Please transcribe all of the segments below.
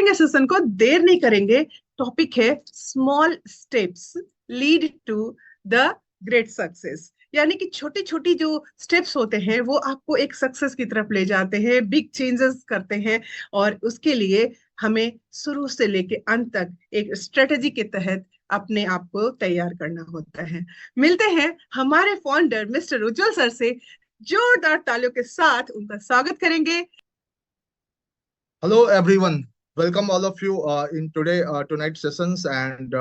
करेंगे सेशन को, देर नहीं करेंगे। टॉपिक है small steps lead to the great success. यानी कि छोटी छोटी जो स्टेप्स होते हैं वो आपको एक सक्सेस की तरफ ले जाते हैं, बिग चेंजेस करते हैं। और उसके लिए हमें शुरू से लेके अंत तक एक स्ट्रेटेजी के तहत अपने आप को तैयार करना होता है। मिलते हैं हमारे फाउंडर मिस्टर उज्जवल सर से। जोरदार तालियों के साथ उनका स्वागत करेंगे। Hello everyone, welcome all of you in tonight sessions and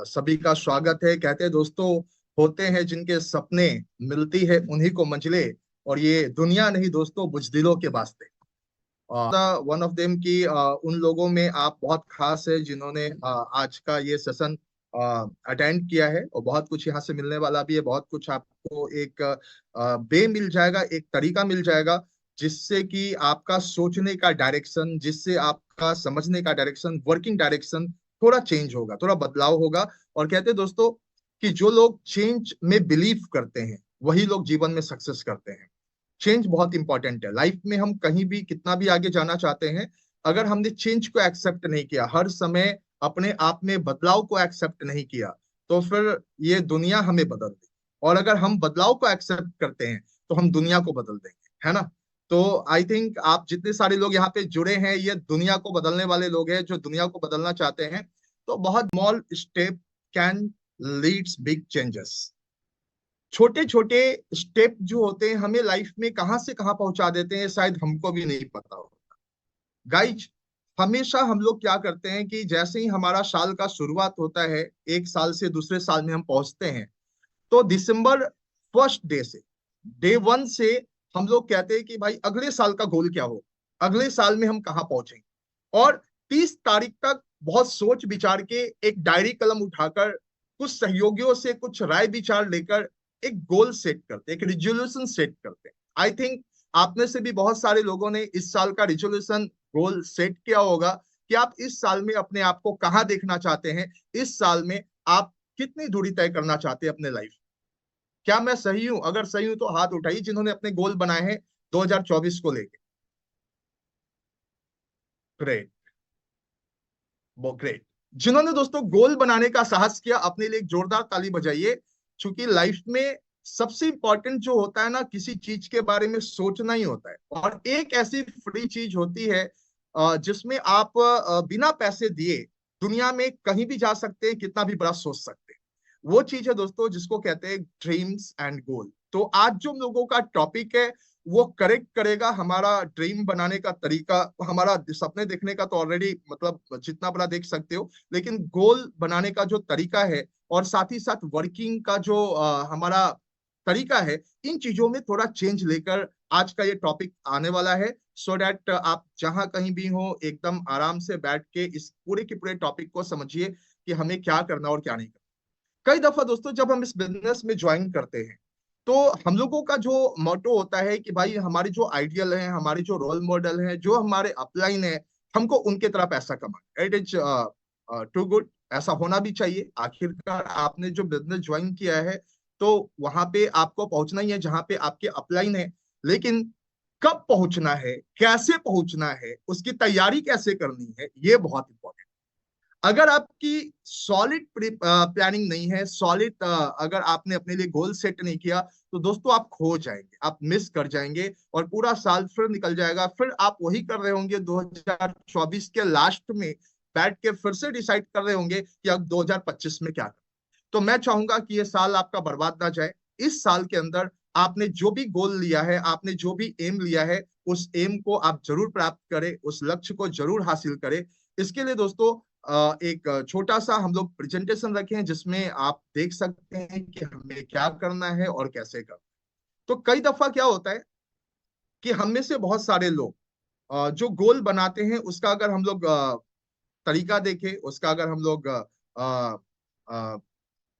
सभी का स्वागत है। कहते हैं दोस्तों, होते हैं जिनके सपने, मिलती है उन्हीं को मंजिलें, और ये दुनिया नहीं दोस्तों बुज़दिलों के वास्ते। वन ऑफ देम की उन लोगों में आप बहुत खास है जिन्होंने आज का ये सेशन अटेंड किया है, और बहुत कुछ यहाँ से मिलने वाला भी है। बहुत कुछ आपको एक वे मिल जाएगा, एक तरीका मिल जाएगा जिससे कि आपका सोचने का डायरेक्शन, जिससे आपका समझने का डायरेक्शन, वर्किंग डायरेक्शन थोड़ा चेंज होगा, थोड़ा बदलाव होगा। और कहते हैं दोस्तों कि जो लोग चेंज में बिलीव करते हैं वही लोग जीवन में सक्सेस करते हैं। चेंज बहुत इंपॉर्टेंट है लाइफ में। हम कहीं भी कितना भी आगे जाना चाहते हैं, अगर हमने चेंज को एक्सेप्ट नहीं किया, हर समय अपने आप में बदलाव को एक्सेप्ट नहीं किया, तो फिर ये दुनिया हमें बदल देगी। और अगर हम बदलाव को एक्सेप्ट करते हैं तो हम दुनिया को बदल देंगे, है ना। तो आई थिंक आप जितने सारे लोग यहाँ पे जुड़े हैं, ये दुनिया को बदलने वाले लोग हैं जो दुनिया को बदलना चाहते हैं। तो बहुत small step can leads big changes. छोटे छोटे स्टेप जो होते हैं हमें लाइफ में कहां से कहां पहुंचा देते हैं, शायद हमको भी नहीं पता होता। गाइज, हमेशा हम लोग क्या करते हैं कि जैसे ही हमारा साल का शुरुआत होता है, एक साल से दूसरे साल में हम पहुंचते हैं, तो दिसंबर फर्स्ट डे से, डे वन से हम लोग कहते हैं कि भाई अगले साल का गोल क्या हो, अगले साल में हम कहाँ पहुंचेंगे। और 30 तारीख तक बहुत सोच विचार के एक डायरी कलम उठाकर, कुछ सहयोगियों से कुछ राय विचार लेकर एक गोल सेट करते हैं, एक रिजोल्यूशन सेट करते हैं। आई थिंक आप में से भी बहुत सारे लोगों ने इस साल का रिजोल्यूशन गोल सेट किया होगा कि आप इस साल में अपने आप को कहाँ देखना चाहते हैं, इस साल में आप कितनी दूरी तय करना चाहते हैं अपने लाइफ। क्या मैं सही हूं? अगर सही हूं तो हाथ उठाइए जिन्होंने अपने गोल बनाए हैं 2024 को लेके। ग्रेट, वो ग्रेट। जिन्होंने दोस्तों गोल बनाने का साहस किया, अपने लिए एक जोरदार ताली बजाइए। क्योंकि लाइफ में सबसे इंपॉर्टेंट जो होता है ना, किसी चीज के बारे में सोचना ही होता है। और एक ऐसी फ्री चीज होती है जिसमें आप बिना पैसे दिए दुनिया में कहीं भी जा सकते हैं, कितना भी बड़ा सोच सकते हैं। वो चीज है दोस्तों जिसको कहते हैं ड्रीम्स एंड गोल। तो आज जो हम लोगों का टॉपिक है वो करेक्ट करेगा हमारा ड्रीम बनाने का तरीका। हमारा सपने देखने का तो ऑलरेडी मतलब जितना बड़ा देख सकते हो, लेकिन गोल बनाने का जो तरीका है और साथ ही साथ वर्किंग का जो हमारा तरीका है, इन चीजों में थोड़ा चेंज लेकर आज का ये टॉपिक आने वाला है। सो दैट आप जहां कहीं भी हो एकदम आराम से बैठ के इस पूरे के पूरे टॉपिक को समझिए कि हमें क्या करना और क्या नहीं करना। कई दफा दोस्तों जब हम इस बिजनेस में ज्वाइन करते हैं, तो हम लोगों का जो मोटो होता है कि भाई हमारे जो आइडियल हैं, हमारे जो रोल मॉडल हैं, जो हमारे अपलाइन है, हमको उनके तरह पैसा कमाना। इट इज टू गुड, ऐसा होना भी चाहिए। आखिरकार आपने जो बिजनेस ज्वाइन किया है तो वहां पे आपको पहुंचना ही है जहां पे आपके अपलाइन है। लेकिन कब पहुंचना है, कैसे पहुंचना है, उसकी तैयारी कैसे करनी है, ये बहुत इंपॉर्टेंट। अगर आपकी सॉलिड प्लानिंग नहीं है, सॉलिड अगर आपने अपने लिए गोल सेट नहीं किया, तो दोस्तों आप खो जाएंगे, आप मिस कर जाएंगे, और पूरा साल फिर निकल जाएगा। फिर आप वही कर रहे होंगे 2024 के लास्ट में बैठ के फिर से डिसाइड कर रहे होंगे कि अब 2025 में क्या करना। तो मैं चाहूंगा कि ये साल आपका बर्बाद ना जाए। इस साल के अंदर आपने जो भी गोल लिया है, आपने जो भी एम लिया है, उस एम को आप जरूर प्राप्त करें, उस लक्ष्य को जरूर हासिल करें। इसके लिए दोस्तों एक छोटा सा हम लोग प्रेजेंटेशन रखे हैं जिसमें आप देख सकते हैं कि हमें क्या करना है और कैसे करना है। तो कई दफा क्या होता है कि हम में से बहुत सारे लोग जो गोल बनाते हैं उसका अगर हम लोग तरीका देखें, उसका अगर हम लोग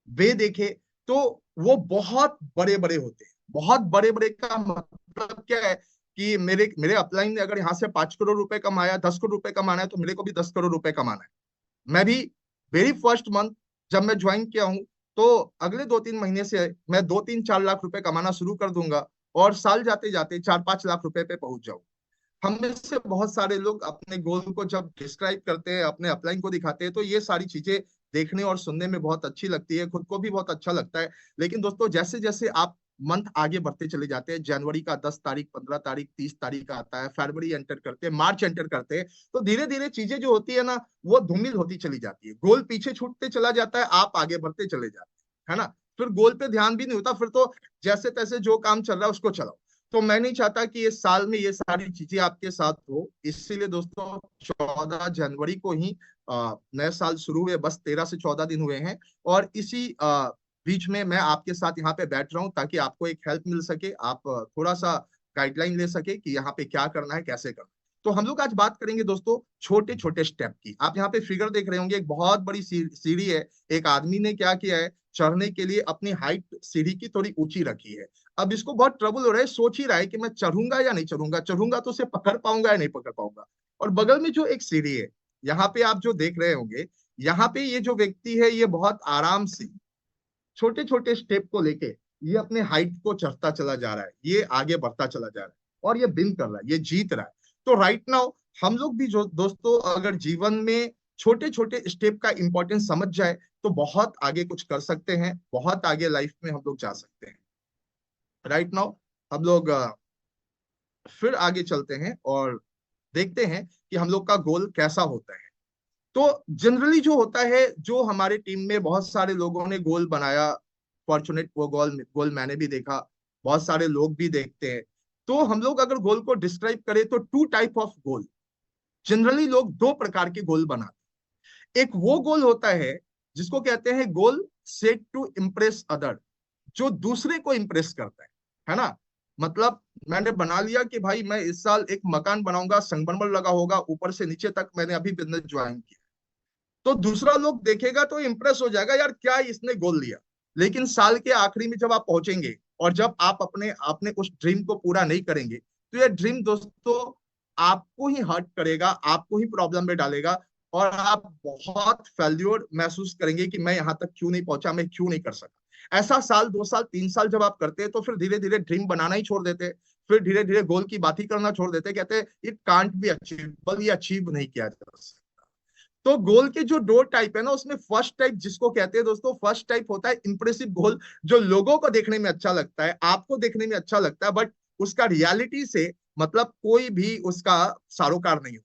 वे देखें, तो वो बहुत बड़े बड़े होते हैं। बहुत बड़े बड़े का मतलब क्या है कि मेरे मेरे अपलाइन ने अगर यहाँ से 5 करोड़ रुपए कमाया, 10 करोड़ रुपए कमाना है, तो मेरे को भी 10 करोड़ रुपए कमाना है। मैं भी वेरी फर्स्ट मंथ जब मैं ज्वाइन किया हूं, तो अगले 2-3 महीने से मैं 2-3-4 लाख रुपए कमाना शुरू कर दूंगा, और साल जाते जाते 4-5 लाख रुपए पे पहुंच जाऊं। हम में से बहुत सारे लोग अपने गोल को जब डिस्क्राइब करते हैं, अपने अपलाइन को दिखाते हैं, तो ये सारी चीजें देखने और सुनने में बहुत अच्छी लगती है, खुद को भी बहुत अच्छा लगता है। लेकिन दोस्तों, जैसे जैसे आप मंथ आगे बढ़ते चले जाते हैं, जनवरी का 10 तारीख, 15 तारीख, 30 तारीख आता है, फरवरी एंटर करते हैं, मार्च एंटर करते हैं, तो धीरे धीरे चीजें जो होती है ना, वो धूमिल होती चली जाती है, गोल पीछे छूटते चला जाता है, आप आगे बढ़ते चले जाते हैं, है ना। फिर गोल पे ध्यान भी नहीं होता, फिर तो जैसे तैसे जो काम चल रहा है उसको चलाओ। तो मैं नहीं चाहता कि इस साल में ये सारी चीजें आपके साथ हो, इसीलिए दोस्तों 14 जनवरी को ही नए साल शुरू हुए, बस 13 से 14 दिन हुए हैं, और इसी बीच में मैं आपके साथ यहाँ पे बैठ रहा हूँ ताकि आपको एक हेल्प मिल सके, आप थोड़ा सा गाइडलाइन ले सके कि यहाँ पे क्या करना है, कैसे करना है। तो हम लोग आज बात करेंगे दोस्तों छोटे छोटे स्टेप की। आप यहाँ पे फिगर देख रहे होंगे, एक बहुत बड़ी सीढ़ी है। एक आदमी ने क्या किया है, चढ़ने के लिए अपनी हाइट सीढ़ी की थोड़ी ऊंची रखी है। अब इसको बहुत ट्रबल हो रहा है, सोच ही रहा है कि मैं चढ़ूंगा या नहीं चढ़ूंगा, चढ़ूंगा तो उसे पकड़ पाऊंगा या नहीं पकड़ पाऊंगा। और बगल में जो एक सीढ़ी है, यहाँ पे आप जो देख रहे होंगे, यहाँ पे ये जो व्यक्ति है, ये बहुत आराम से छोटे छोटे स्टेप को लेके ये अपने हाइट को चढ़ता चला जा रहा है, ये आगे बढ़ता चला जा रहा है, और ये विन कर रहा है, ये जीत रहा है। तो राइट नाउ हम लोग भी जो दोस्तों, अगर जीवन में छोटे छोटे स्टेप का इंपॉर्टेंस समझ जाए, तो बहुत आगे कुछ कर सकते हैं, बहुत आगे लाइफ में हम लोग जा सकते हैं। राइट नाउ हम लोग फिर आगे चलते हैं और देखते हैं कि हम लोग का गोल कैसा होता है। तो जनरली जो होता है, जो हमारे टीम में बहुत सारे लोगों ने गोल बनाया, फॉर्चुनेट वो गोल गोल मैंने भी देखा, बहुत सारे लोग भी देखते हैं। तो हम लोग अगर गोल को डिस्क्राइब करें, तो two type of goal, generally लोग दो प्रकार के गोल बनाते हैं। एक वो गोल होता है जिसको कहते हैं goal set to impress other, जो दूसरे को इम्प्रेस करता है ना। मतलब मैंने बना लिया कि भाई मैं इस साल एक मकान बनाऊंगा, संगमरमर लगा होगा ऊपर से नीचे तक, मैंने अभी बिजनेस ज्वाइन किया। तो दूसरा लोग देखेगा तो इम्प्रेस हो जाएगा, यार क्या इसने गोल लिया। लेकिन साल के आखिरी में जब आप पहुंचेंगे और जब आप अपने अपने उस ड्रीम को पूरा नहीं करेंगे, तो ये ड्रीम दोस्तों आपको ही हर्ट करेगा, आपको ही प्रॉब्लम में डालेगा, और आप बहुत फेल्योर महसूस करेंगे कि मैं यहाँ तक क्यों नहीं पहुंचा, मैं क्यों नहीं कर सका। ऐसा साल, 2 साल, 3 साल जब आप करते हैं, तो फिर धीरे धीरे ड्रीम बनाना ही छोड़ देते, फिर धीरे धीरे गोल की बात ही करना छोड़ देते, कहते हैं इट कांट बी अचीवेबल, ये अचीव नहीं किया जा सकता। तो गोल के जो दो टाइप है ना, उसमें फर्स्ट टाइप जिसको कहते हैं दोस्तों, फर्स्ट टाइप होता है इंप्रेसिव गोल, जो लोगों को देखने में अच्छा लगता है, आपको देखने में अच्छा लगता है, बट उसका रियलिटी से मतलब कोई भी उसका सारोकार नहीं हो।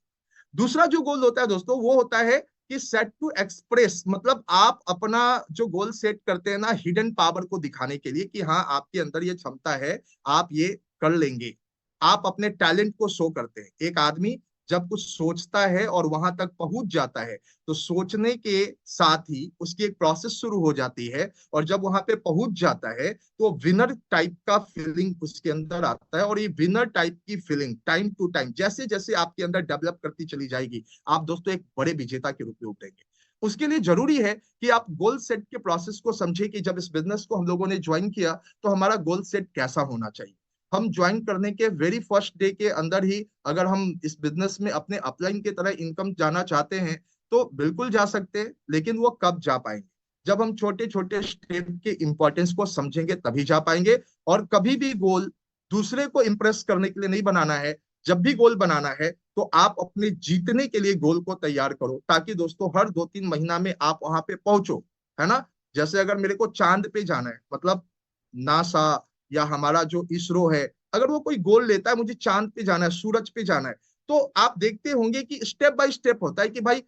दूसरा जो गोल होता है दोस्तों, वो होता है कि सेट टू एक्सप्रेस, मतलब आप अपना जो गोल सेट करते हैं ना, हिडन पावर को दिखाने के लिए कि हाँ आपके अंदर ये क्षमता है, आप ये कर लेंगे, आप अपने टैलेंट को शो करते हैं। एक आदमी जब कुछ सोचता है और वहां तक पहुंच जाता है, तो सोचने के साथ ही उसकी एक प्रोसेस शुरू हो जाती है, और जब वहां पे पहुंच जाता है, तो विनर टाइप का फीलिंग उसके अंदर आता है। और ये विनर टाइप की फीलिंग टाइम टू टाइम जैसे जैसे आपके अंदर डेवलप करती चली जाएगी, आप दोस्तों एक बड़े विजेता के रूप में उठेंगे। उसके लिए जरूरी है कि आप गोल सेट के प्रोसेस को समझे, कि जब इस बिजनेस को हम लोगों ने ज्वाइन किया, तो हमारा गोल सेट कैसा होना चाहिए। हम ज्वाइन करने के वेरी फर्स्ट डे के अंदर ही अगर हम इस बिजनेस में अपने अपलाइन की तरह इनकम जाना चाहते हैं, तो बिल्कुल जा सकते हैं। लेकिन वो कब जा पाएंगे, जब हम छोटे छोटे स्टेप के इंपॉर्टेंस को समझेंगे, तभी जा पाएंगे। और कभी भी गोल दूसरे को इंप्रेस करने के लिए नहीं बनाना है। जब भी गोल बनाना है, तो आप अपने जीतने के लिए गोल को तैयार करो, ताकि दोस्तों हर 2-3 महीना में आप वहां पे पहुंचो, है ना। जैसे अगर मेरे को चांद पे जाना है, मतलब नासा या हमारा जो इसरो है, अगर वो कोई गोल लेता है मुझे चांद पे जाना है, सूरज पे जाना है, तो आप देखते होंगे कि स्टेप बाय स्टेप होता है कि भाई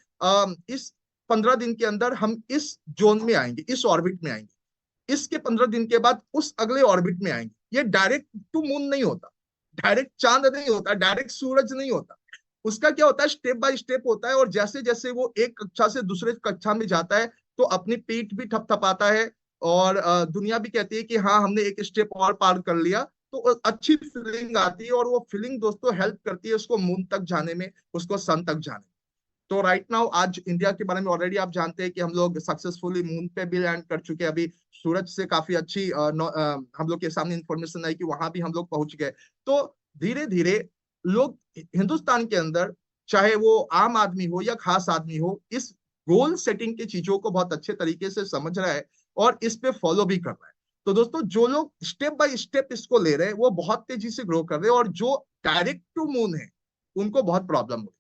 इस 15 दिन के अंदर हम इस जोन में आएंगे, इस ऑर्बिट में आएंगे, इसके 15 दिन के बाद उस अगले ऑर्बिट में आएंगे। ये डायरेक्ट टू मून नहीं होता, डायरेक्ट चांद नहीं होता, डायरेक्ट सूरज नहीं होता। उसका क्या होता है, स्टेप बाय स्टेप होता है। और जैसे जैसे वो एक कक्षा से दूसरे कक्षा में जाता है, तो अपनी पीठ भी थपथपाता है, और दुनिया भी कहती है कि हाँ हमने एक स्टेप और पार कर लिया। तो अच्छी फीलिंग आती है, और वो फीलिंग दोस्तों हेल्प करती है उसको मून तक जाने में, उसको सन तक जाने में। तो राइट नाउ आज इंडिया के बारे में ऑलरेडी आप जानते हैं कि हम लोग सक्सेसफुली मून पे भी लैंड कर चुके हैं। अभी सूरज से काफी अच्छी हम लोग के सामने इंफॉर्मेशन आई कि वहां भी हम लोग पहुंच गए। तो धीरे धीरे लोग हिंदुस्तान के अंदर, चाहे वो आम आदमी हो या खास आदमी हो, इस गोल सेटिंग की चीजों को बहुत अच्छे तरीके से समझ रहा है, और इस पे फॉलो भी कर रहा है। तो दोस्तों जो लोग स्टेप बाय स्टेप इसको ले रहे हैं, वो बहुत तेजी से ग्रो कर रहे हैं। और जो डायरेक्ट टू मून है, उनको बहुत प्रॉब्लम हुई।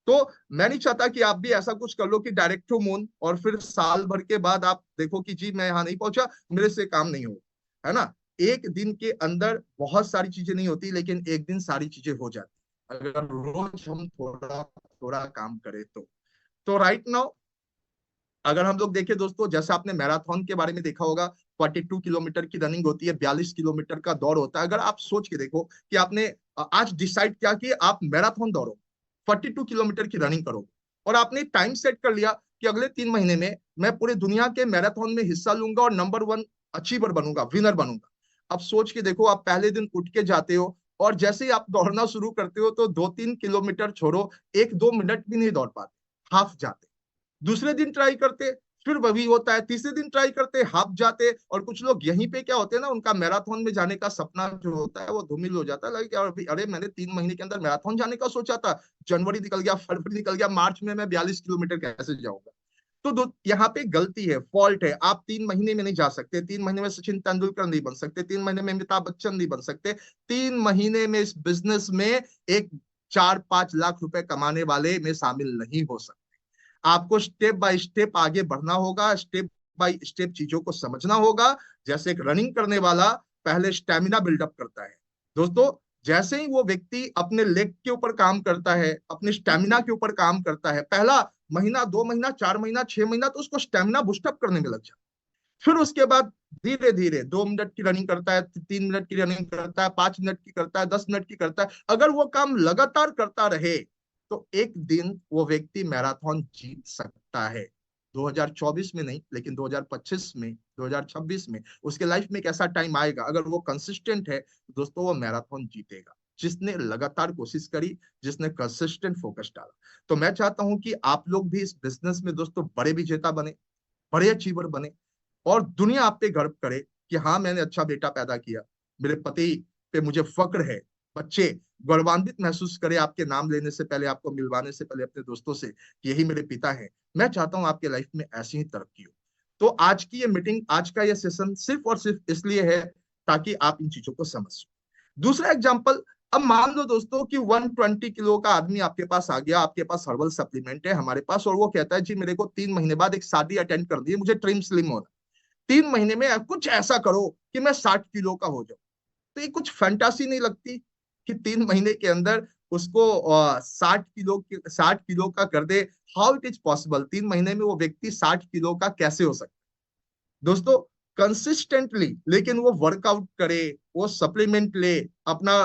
तो मैं नहीं चाहता कि आप भी ऐसा कुछ कर लो कि डायरेक्ट टू मून और फिर साल भर के बाद आप देखो कि जी मैं यहाँ नहीं पहुंचा, मेरे से काम नहीं हो, है ना। एक दिन के अंदर बहुत सारी चीजें नहीं होती, लेकिन एक दिन सारी चीजें हो जाती अगर रोज हम थोड़ा थोड़ा काम करें तो राइट नाउ अगर हम लोग देखें दोस्तों, जैसे आपने मैराथन के बारे में देखा होगा, 42 किलोमीटर की रनिंग होती है, 42 किलोमीटर का दौड़ होता है। अगर आप सोच के देखो कि आपने आज डिसाइड किया कि आप मैराथन दौड़ो, 42 किलोमीटर की रनिंग करो, और आपने टाइम सेट कर लिया कि अगले 3 महीने में मैं पूरे दुनिया के मैराथन में हिस्सा लूंगा और नंबर 1 अचीवर बनूंगा, विनर बनूंगा। अब सोच के देखो, आप पहले दिन उठ के जाते हो और जैसे ही आप दौड़ना शुरू करते हो तो 2-3 किलोमीटर छोड़ो, 1-2 मिनट भी नहीं दौड़ पाते, हाफ जाते। दूसरे दिन ट्राई करते, फिर वही होता है। तीसरे दिन ट्राई करते, हाफ जाते। और कुछ लोग यहीं पे क्या होते हैं ना, उनका मैराथन में जाने का सपना जो होता है वो धूमिल हो जाता है। लगे कि अभी अरे मैंने 3 महीने के अंदर मैराथन जाने का सोचा था, जनवरी निकल गया, फरवरी निकल गया, मार्च में मैं 42 किलोमीटर कैसे जाऊंगा। तो यहाँ पे गलती है, फॉल्ट है। आप 3 महीने में नहीं जा सकते, 3 महीने में सचिन तेंदुलकर नहीं बन सकते, 3 महीने में अमिताभ बच्चन नहीं बन सकते। 3 महीने में इस बिजनेस में एक 4-5 लाख रुपए कमाने वाले में शामिल नहीं हो सकते। आपको स्टेप बाय स्टेप आगे बढ़ना होगा, स्टेप बाय स्टेप चीजों को समझना होगा। जैसे एक रनिंग करने वाला पहले स्टेमिना बिल्डअप करता है दोस्तों, जैसे ही वो व्यक्ति अपने लेग के ऊपर काम करता है, अपने स्टेमिना के ऊपर काम करता है, पहला महीना, 2 महीना, 4 महीना, 6 महीना तो उसको स्टेमिना बूस्टअप करने में लग जाता है। फिर उसके बाद धीरे धीरे 2 मिनट की रनिंग करता है, 3 मिनट की रनिंग करता है, 5 मिनट की करता है, 10 मिनट की करता है। अगर वो काम लगातार करता रहे तो एक दिन वो व्यक्ति मैराथन जीत सकता है। 2024 में नहीं, लेकिन 2025 में, 2026 में उसके लाइफ में एक ऐसा टाइम आएगा, अगर वो कंसिस्टेंट है दोस्तों, वो मैराथन जीतेगा, जिसने लगातार कोशिश करी, जिसने कंसिस्टेंट फोकस डाला। तो मैं चाहता हूं कि आप लोग भी इस बिजनेस में दोस्तों बड़े विजेता बने, बड़े अचीवर बने, और दुनिया आप पे गर्व करे कि हाँ मैंने अच्छा बेटा पैदा किया, मेरे पति पे मुझे फक्र है। बच्चे गौरवान्वित महसूस करे आपके नाम लेने से पहले, आपको मिलवाने से पहले अपने दोस्तों से कि यही मेरे पिता हैं। मैं चाहता हूं आपके लाइफ में ऐसी ही तरक्की हो। तो आज की ये मीटिंग, आज का ये सेशन सिर्फ और सिर्फ इसलिए है ताकि आप इन चीजों को समझ सको। दूसरा एग्जाम्पल, अब मान लो दोस्तों कि 120 किलो का आदमी आपके पास आ गया, आपके पास हर्बल सप्लीमेंट है हमारे पास, और वो कहता है जी मेरे को 3 महीने बाद एक शादी अटेंड कर दी, मुझे ट्रिम स्लिम होना, 3 महीने में कुछ ऐसा करो कि मैं 60 किलो का हो जाऊं। तो ये कुछ फैंटासी नहीं लगती कि 3 महीने के अंदर उसको 60 किलो का कर दे। हाउ इट इज पॉसिबल, 3 महीने में वो व्यक्ति 60 किलो का कैसे हो सकता है दोस्तों। कंसिस्टेंटली, लेकिन वो वर्कआउट करे, वो सप्लीमेंट ले, अपना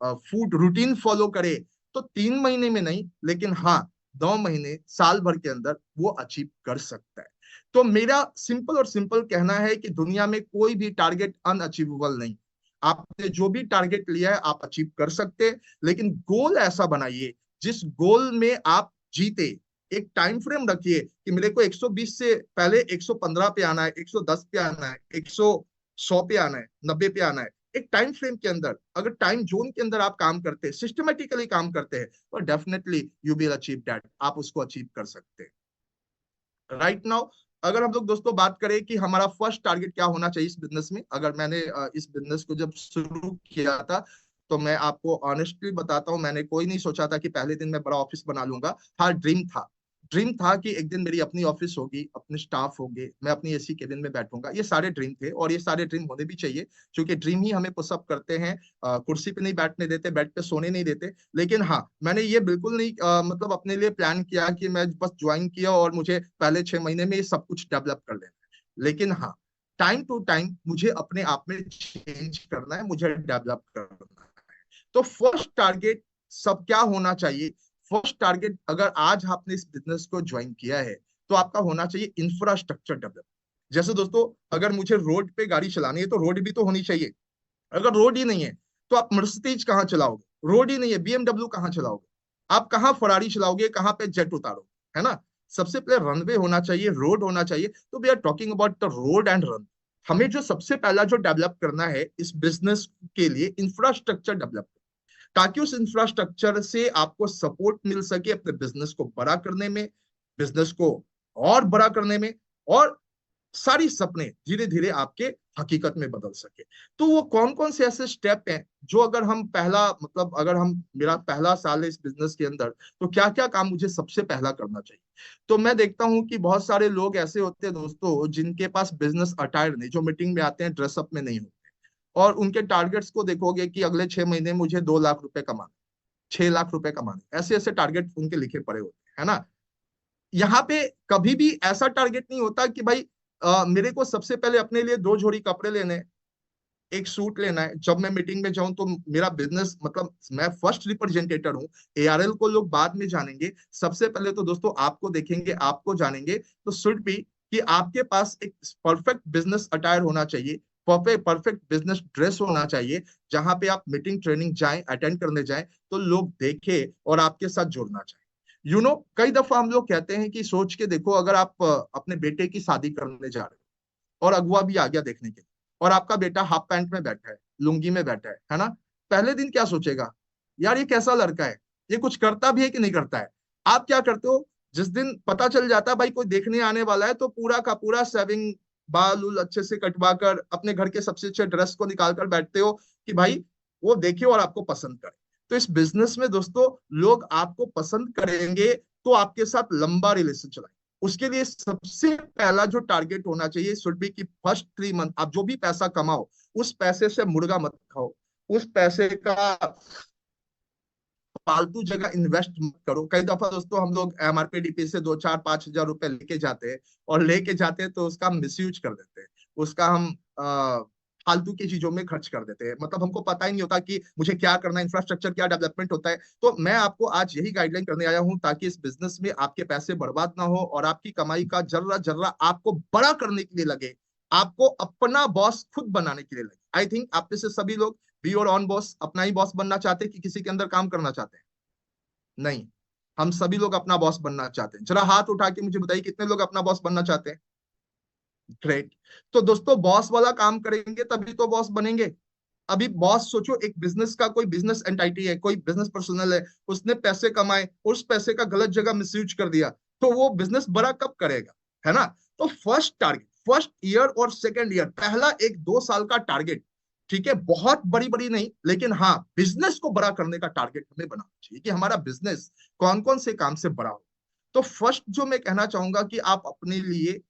फूड रूटीन फॉलो करे, तो 3 महीने में नहीं, लेकिन हाँ 9 महीने, साल भर के अंदर वो अचीव कर सकता है। तो मेरा सिंपल और सिंपल कहना है कि दुनिया में कोई भी टारगेट अनअचीवेबल नहीं। आपने जो भी टारगेट लिया है आप अचीव कर सकते हैं, लेकिन गोल ऐसा बनाइए जिस गोल में आप जीते। एक टाइम फ्रेम रखिए कि मेरे को 120 से पहले 115 पे आना है, 110 पे आना है, 100 पे आना है, 90 पे आना है। एक टाइम फ्रेम के अंदर, अगर टाइम जोन के अंदर आप काम करते हैं, सिस्टमेटिकली काम करते हैं, तो definitely you will achieve that, आप उसको अचीव कर सकते हैं। राइट नाउ अगर हम लोग दोस्तों बात करें कि हमारा फर्स्ट टारगेट क्या होना चाहिए इस बिजनेस में, अगर मैंने इस बिजनेस को जब शुरू किया था, तो मैं आपको ऑनेस्टली बताता हूँ, मैंने कोई नहीं सोचा था कि पहले दिन मैं बड़ा ऑफिस बना लूंगा। हाँ ड्रीम था, ड्रीम था कि एक दिन मेरी अपनी ऑफिस होगी, अपने स्टाफ होंगे, मैं अपनी एसी केबिन में बैठूंगा। ये सारे ड्रीम थे और ये सारे ड्रीम होने भी चाहिए, क्योंकि ड्रीम ही हमें पुशअप करते हैं, कुर्सी पे नहीं बैठने देते, बेड पे सोने नहीं देते। लेकिन हाँ मैंने ये बिल्कुल नहीं मतलब अपने लिए प्लान किया कि मैं बस ज्वाइन किया और मुझे पहले 6 महीने में ये सब कुछ डेवलप कर लेना है। लेकिन हाँ टाइम टू टाइम मुझे अपने आप में चेंज करना है, मुझे डेवलप करना है। तो फर्स्ट टारगेट सब क्या होना चाहिए, फर्स्ट टारगेट अगर आज आपने इस बिजनेस को ज्वाइन किया है तो आपका होना चाहिए इंफ्रास्ट्रक्चर डेवलप। जैसे दोस्तों अगर मुझे रोड पे गाड़ी चलानी है तो रोड भी तो होनी चाहिए। अगर रोड ही नहीं है तो आप मर्सिडीज कहाँ चलाओगे, रोड ही नहीं है बीएमडब्ल्यू कहाँ चलाओगे, आप कहाँ फरारी चलाओगे, कहाँ पे जेट उतारोगे, है ना। सबसे पहले रनवे होना चाहिए, रोड होना चाहिए। तो we are talking about the road and run. हमें जो सबसे पहला जो डेवलप करना है इस बिजनेस के लिए, इंफ्रास्ट्रक्चर डेवलप, ताकि उस इंफ्रास्ट्रक्चर से आपको सपोर्ट मिल सके अपने बिजनेस को बड़ा करने में, बिजनेस को और बड़ा करने में, और सारी सपने धीरे धीरे आपके हकीकत में बदल सके। तो वो कौन कौन से ऐसे स्टेप हैं जो अगर हम पहला मतलब अगर हम मेरा पहला साल है इस बिजनेस के अंदर, तो क्या क्या काम मुझे सबसे पहला करना चाहिए। तो मैं देखता हूं कि बहुत सारे लोग ऐसे होते हैं दोस्तों जिनके पास बिजनेस अटायर नहीं, जो मीटिंग में आते हैं ड्रेसअप में नहीं होते, और उनके टारगेट्स को देखोगे कि अगले 6 महीने मुझे 2 लाख रुपए कमाने, 6 लाख रुपए कमाने, ऐसे ऐसे टारगेट उनके लिखे पड़े होते हैं, है ना। यहाँ पे कभी भी ऐसा टारगेट नहीं होता कि भाई मेरे को सबसे पहले अपने लिए 2 जोड़ी कपड़े लेने हैं, एक सूट लेना है, जब मैं मीटिंग में जाऊं तो मेरा बिजनेस मतलब मैं फर्स्ट रिप्रेजेंटेटर हूं। एआरएल को लोग बाद में जानेंगे, सबसे पहले तो दोस्तों आपको देखेंगे, आपको जानेंगे। तो शुड बी कि आपके पास एक परफेक्ट बिजनेस अटायर होना चाहिए, परफेक्ट बिजनेस ड्रेस होना चाहिए, जहां पे आप मीटिंग ट्रेनिंग जाएं, अटेंड करने जाएं तो लोग देखें और आपके साथ जुड़ना चाहिए। कई दफा हम लोग कहते हैं कि सोच के देखो, अगर आप अपने बेटे की शादी करने जा रहे हो और अगुआ भी आ गया देखने के लिए, और आपका बेटा हाफ पैंट में बैठा है, लुंगी में बैठा है ना, पहले दिन क्या सोचेगा, यार ये कैसा लड़का है, ये कुछ करता भी है कि नहीं करता है। आप क्या करते हो, जिस दिन पता चल जाता है भाई कोई देखने आने वाला है, तो पूरा का पूरा सेविंग, बाल उल अच्छे से कटवा कर अपने घर के सबसे अच्छे ड्रेस को निकाल कर बैठते हो कि भाई वो देखे और आपको पसंद करे। तो इस बिजनेस में दोस्तों लोग आपको पसंद करेंगे तो आपके साथ लंबा रिलेशन चलाएंगे। उसके लिए सबसे पहला जो टारगेट होना चाहिए शुड बी कि फर्स्ट 3 मंथ आप जो भी पैसा कमाओ, उस पैसे से मुर्गा मत खाओ, उस पैसे का फालतू जगह इन्वेस्ट मत करो। कई दफा दोस्तों हम लोग एमआरपीडीपी से 2 4 5 हजार रुपए लेके जाते हैं, और लेके जाते हैं तो उसका हम मिसयूज कर देते हैं, उसका हम फालतू की चीजों में खर्च कर देते हैं, मतलब हमको पता ही नहीं होता कि मुझे क्या करना है, इंफ्रास्ट्रक्चर क्या डेवलपमेंट होता है। तो मैं आपको आज यही गाइडलाइन करने आया हूं ताकि इस बिजनेस में आपके पैसे बर्बाद ना हो और आपकी कमाई का जर्रा जर्रा आपको बड़ा करने के लिए लगे, आपको अपना बॉस खुद बनाने के लिए लगे। आई थिंक आप में से सभी लोग बी और ऑन बॉस, अपना ही बॉस बनना चाहते हैं कि किसी के अंदर काम करना चाहते हैं? नहीं, हम सभी लोग अपना बॉस बनना चाहते हैं। जरा हाथ उठा के मुझे बताइए कितने लोग अपना बॉस बनना चाहते हैं। ग्रेट। तो दोस्तों बॉस वाला काम करेंगे तभी तो बॉस बनेंगे। अभी बॉस सोचो, एक बिजनेस का कोई बिजनेस एंटाइटी है, कोई बिजनेस पर्सनल है, उसने पैसे कमाए, उस पैसे का गलत जगह मिसयूज कर दिया, तो वो बिजनेस बड़ा कब करेगा, है ना। तो फर्स्ट टारगेट, फर्स्ट ईयर और सेकेंड ईयर, पहला 1 2 साल का टारगेट, ठीक है, बहुत बड़ी बड़ी नहीं, लेकिन हाँ बिजनेस को बड़ा करने का टारगेट हमें बनाना चाहिए कि हमारा बिजनेस कौन कौन से काम से बड़ा हो। तो फर्स्ट जो मैं कहना चाहूंगा कि आप अपने लिए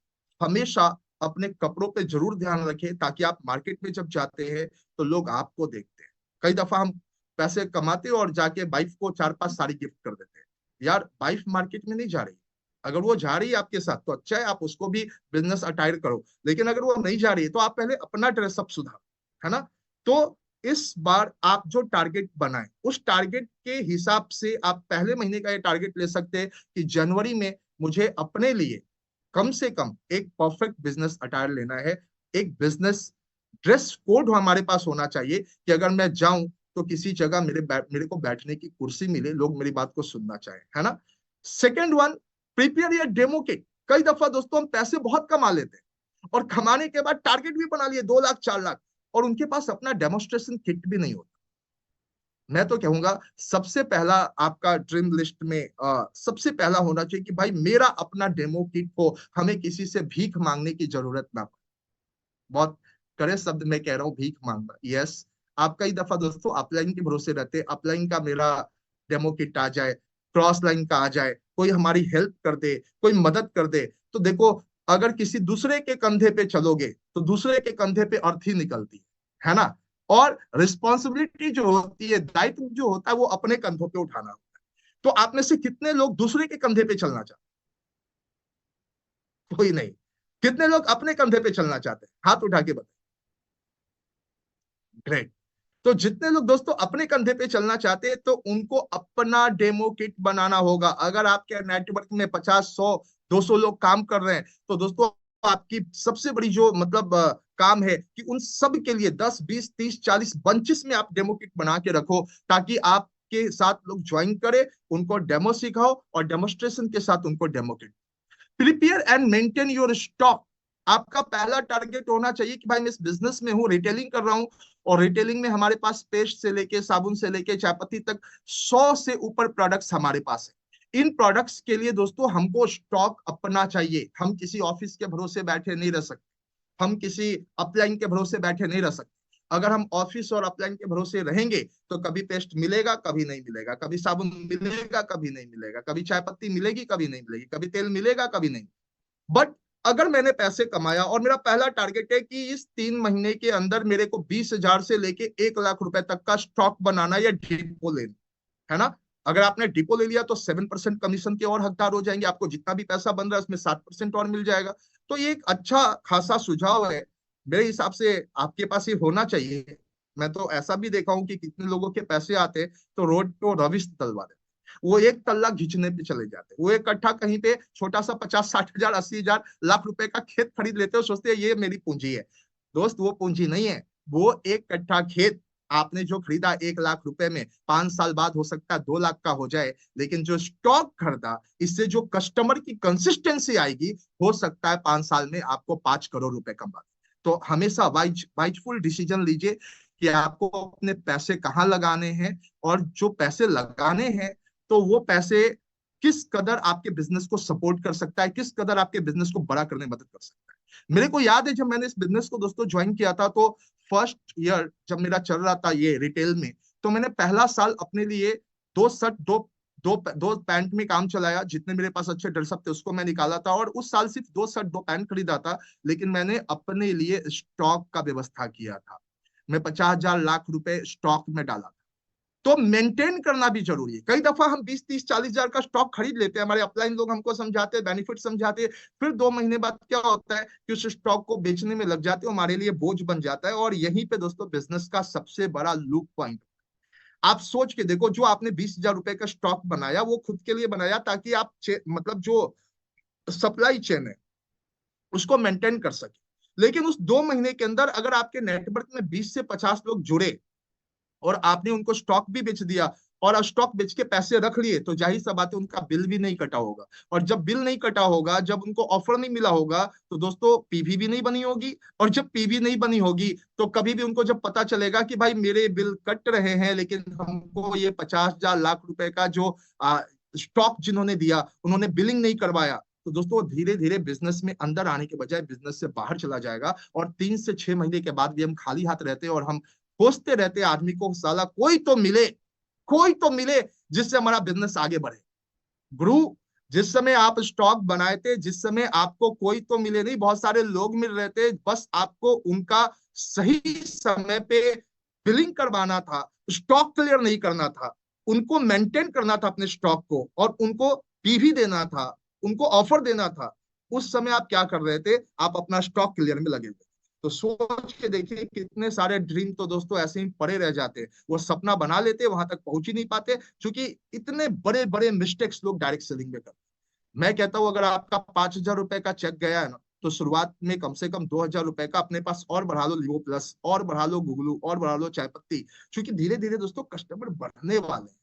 हमेशा अपने कपड़ों पे जरूर ध्यान रखें, ताकि आप मार्केट में जब जाते हैं तो लोग आपको देखते हैं। कई दफा हम पैसे कमाते हैं और जाके वाइफ को 4 5 साड़ी गिफ्ट कर देते हैं। यार वाइफ मार्केट में नहीं जा रही, अगर वो जा रही है आपके साथ तो अच्छा है, आप उसको भी बिजनेस अटायर करो, लेकिन अगर वो नहीं जा रही है तो आप पहले अपना ड्रेसअप सुधारो, है ना। तो इस बार आप जो टारगेट बनाए उस टारगेट के हिसाब से आप पहले महीने का ये टारगेट ले सकते हैं कि जनवरी में मुझे अपने लिए कम से कम एक परफेक्ट बिजनेस अटायर लेना है, एक बिजनेस ड्रेस कोड हमारे पास होना चाहिए कि अगर मैं जाऊं तो किसी जगह मेरे को बैठने की कुर्सी मिले, लोग मेरी बात को सुनना चाहे, है ना। Second one, prepare your demo kit. कई दफा दोस्तों हम पैसे बहुत कमा लेते हैं और कमाने के बाद टारगेट भी बना लिए 2 लाख 4 लाख, और उनके पास अपना डेमोस्ट्रेशन किट भी नहीं होता। मैं तो कहूंगा सबसे पहला आपका ड्रीम लिस्ट में सबसे पहला होना चाहिए कि भाई मेरा अपना डेमो किट हो, हमें किसी से भीख मांगने की जरूरत ना पड़े। बहुत कड़े शब्द में कह रहा हूँ, भीख मांगना, यस। आप कई दफा दोस्तों अपलाइन के भरोसे रहते, अपलाइन का मेरा डेमो किट आ जाए, क्रॉस लाइन का आ जाए, कोई हमारी हेल्प कर दे, कोई मदद कर दे, तो देखो अगर किसी दूसरे के कंधे पे चलोगे तो दूसरे के कंधे पे अर्थी निकलती है ना। और रिस्पॉन्सिबिलिटी जो होती है, दायित्व जो होता है वो अपने कंधों पे उठाना होता है। तो आप में से कितने लोग दूसरे के कंधे पे चलना चाहते हैं? कोई नहीं। कितने लोग अपने कंधे पे चलना चाहते हैं, हाथ उठा के बताइए। ग्रेट। तो जितने लोग दोस्तों अपने कंधे पे चलना चाहते हैं तो उनको अपना डेमो किट बनाना होगा। अगर आपके नेटवर्क में 50 100 200 लोग काम कर रहे हैं तो दोस्तों आपकी सबसे बड़ी जो मतलब काम है कि उन सब के लिए 10 20 30 40 बंचेस में आप डेमो किट बना के रखो, ताकि आपके साथ लोग ज्वाइन करें, उनको डेमो सिखाओ और डेमोस्ट्रेशन के साथ उनको demo kit. Prepare and maintain your stock. आपका पहला टारगेट होना चाहिए कि भाई मैं इस बिजनेस में हूँ, रिटेलिंग कर रहा हूँ, और रिटेलिंग में हमारे पास पेस्ट से लेके साबुन से लेके चायपत्ती तक 100 से ऊपर प्रोडक्ट्स हमारे पास है। इन प्रोडक्ट्स के लिए दोस्तों हमको स्टॉक अपना चाहिए, हम किसी ऑफिस के भरोसे बैठे नहीं रह सकते। हम किसी अपलाइन के भरोसे बैठे नहीं रह सकते। अगर हम ऑफिस और अपलाइन के भरोसे रहेंगे तो कभी पेस्ट मिलेगा, कभी नहीं मिलेगा, कभी साबुन मिलेगा, कभी नहीं मिलेगा, कभी चाय पत्ती मिलेगी, कभी नहीं मिलेगी, कभी तेल मिलेगा, कभी नहीं। बट अगर मैंने पैसे कमाया और मेरा पहला टारगेट है कि इस 3 महीने के अंदर मेरे को 20,000 से लेके 1 लाख रुपए तक का स्टॉक बनाना या डिपो लेना, है ना। अगर आपने डिपो ले लिया तो 7% कमीशन के और हकदार हो जाएंगे, आपको जितना भी पैसा बन रहा है उसमें 7% और मिल जाएगा। तो ये एक अच्छा खासा सुझाव है, मेरे हिसाब से आपके पास ये होना चाहिए। मैं तो ऐसा भी देखा हूं कि कितने लोगों के पैसे आते तो रोड पे रविश डलवा देते, वो एक तल्ला घिंचने पे चले जाते, वो इकट्ठा कहीं पे छोटा सा 50-60 हजार 80 हजार लाख रुपए का खेत खरीद लेते हो, सोचते हैं ये मेरी पूंजी है। दोस्त वो पूंजी नहीं है, वो एक कट्ठा खेत आपने जो खरीदा 1 लाख रुपए में, 5 साल बाद हो सकता है 2 लाख का हो जाए, लेकिन जो स्टॉक खरीदा इससे जो कस्टमर की कंसिस्टेंसी आएगी, हो सकता है 5 साल में आपको 5 करोड़ रुपए कमा। तो हमेशा वाइजफुल डिसीजन लीजिए कि आपको अपने पैसे कहाँ लगाने हैं, और जो पैसे लगाने हैं तो वो पैसे किस कदर आपके बिजनेस को सपोर्ट कर सकता है, किस कदर आपके बिजनेस को बड़ा करने में मदद कर सकता है। मेरे को याद है जब मैंने इस बिजनेस को दोस्तों ज्वाइन किया था, तो फर्स्ट ईयर जब मेरा चल रहा था ये रिटेल में, तो मैंने पहला साल अपने लिए दो शर्ट दो दो दो पैंट में काम चलाया, जितने मेरे पास अच्छे ड्रेसअप थे उसको मैं निकाला था, और उस साल सिर्फ 2 शर्ट 2 पैंट खरीदा था। लेकिन मैंने अपने लिए स्टॉक का व्यवस्था किया था, मैं 50,000 लाख रुपए स्टॉक में डाला। तो मेंटेन करना भी जरूरी है। कई दफा हम 20, 30, 40 हजार का स्टॉक खरीद लेते हैं, हमारे अपलाइन लोग हमको समझाते हैं, बेनिफिट समझाते हैं, फिर 2 महीने बाद क्या होता है कि उस स्टॉक को बेचने में लग जाते हैं, हमारे लिए बोझ बन जाता है। और यहीं पे दोस्तों बिजनेस का सबसे बड़ा लूप पॉइंट, आप सोच के देखो, जो आपने 20,000 रुपए का स्टॉक बनाया वो खुद के लिए बनाया ताकि आप मतलब जो सप्लाई चेन है उसको मेंटेन कर सके। लेकिन उस 2 महीने के अंदर अगर आपके नेटवर्क में 20 से 50 लोग जुड़े और आपने उनको स्टॉक भी बेच दिया और स्टॉक बेच के पैसे रख लिए, तो जाहिर सा बात है उनका बिल भी नहीं कटा होगा। और जब बिल नहीं कटा होगा, जब उनको ऑफर नहीं मिला होगा, तो दोस्तों पीवी भी नहीं बनी होगी। और जब पीवी नहीं बनी होगी तो कभी भी उनको जब पता चलेगा कि भाई मेरे बिल कट रहे हैं लेकिन हमको ये 50,000 लाख रुपए का जो स्टॉक जिन्होंने दिया उन्होंने बिलिंग नहीं करवाया, तो दोस्तों धीरे धीरे बिजनेस में अंदर आने के बजाय बिजनेस से बाहर चला जाएगा। और 3 से 6 महीने के बाद भी हम खाली हाथ रहते हैं और हम खोजते रहते आदमी को, साला कोई तो मिले, कोई तो मिले जिससे हमारा बिजनेस आगे बढ़े। गुरु, जिस समय आप स्टॉक बनाए थे, जिस समय आपको कोई तो मिले नहीं, बहुत सारे लोग मिल रहे थे, बस आपको उनका सही समय पे बिलिंग करवाना था, स्टॉक क्लियर नहीं करना था, उनको मेंटेन करना था अपने स्टॉक को, और उनको पीवी देना था, उनको ऑफर देना था। उस समय आप क्या कर रहे थे? आप अपना स्टॉक क्लियर में लगे थे। तो सोच के देखिए कितने सारे ड्रीम तो दोस्तों ऐसे ही पड़े रह जाते, वो सपना बना लेते, वहां तक पहुंच ही नहीं पाते, क्योंकि इतने बड़े बड़े मिस्टेक्स लोग डायरेक्ट सेलिंग में करते। मैं कहता हूं अगर आपका 5,000 रुपए का चेक गया है ना, तो शुरुआत में कम से कम 2,000 रुपए का अपने पास और बढ़ा लो, लिवो प्लस और बढ़ा लो, गुगलू और बढ़ा लो, चाय पत्ती, क्योंकि धीरे धीरे दोस्तों कस्टमर बढ़ने वाले हैं।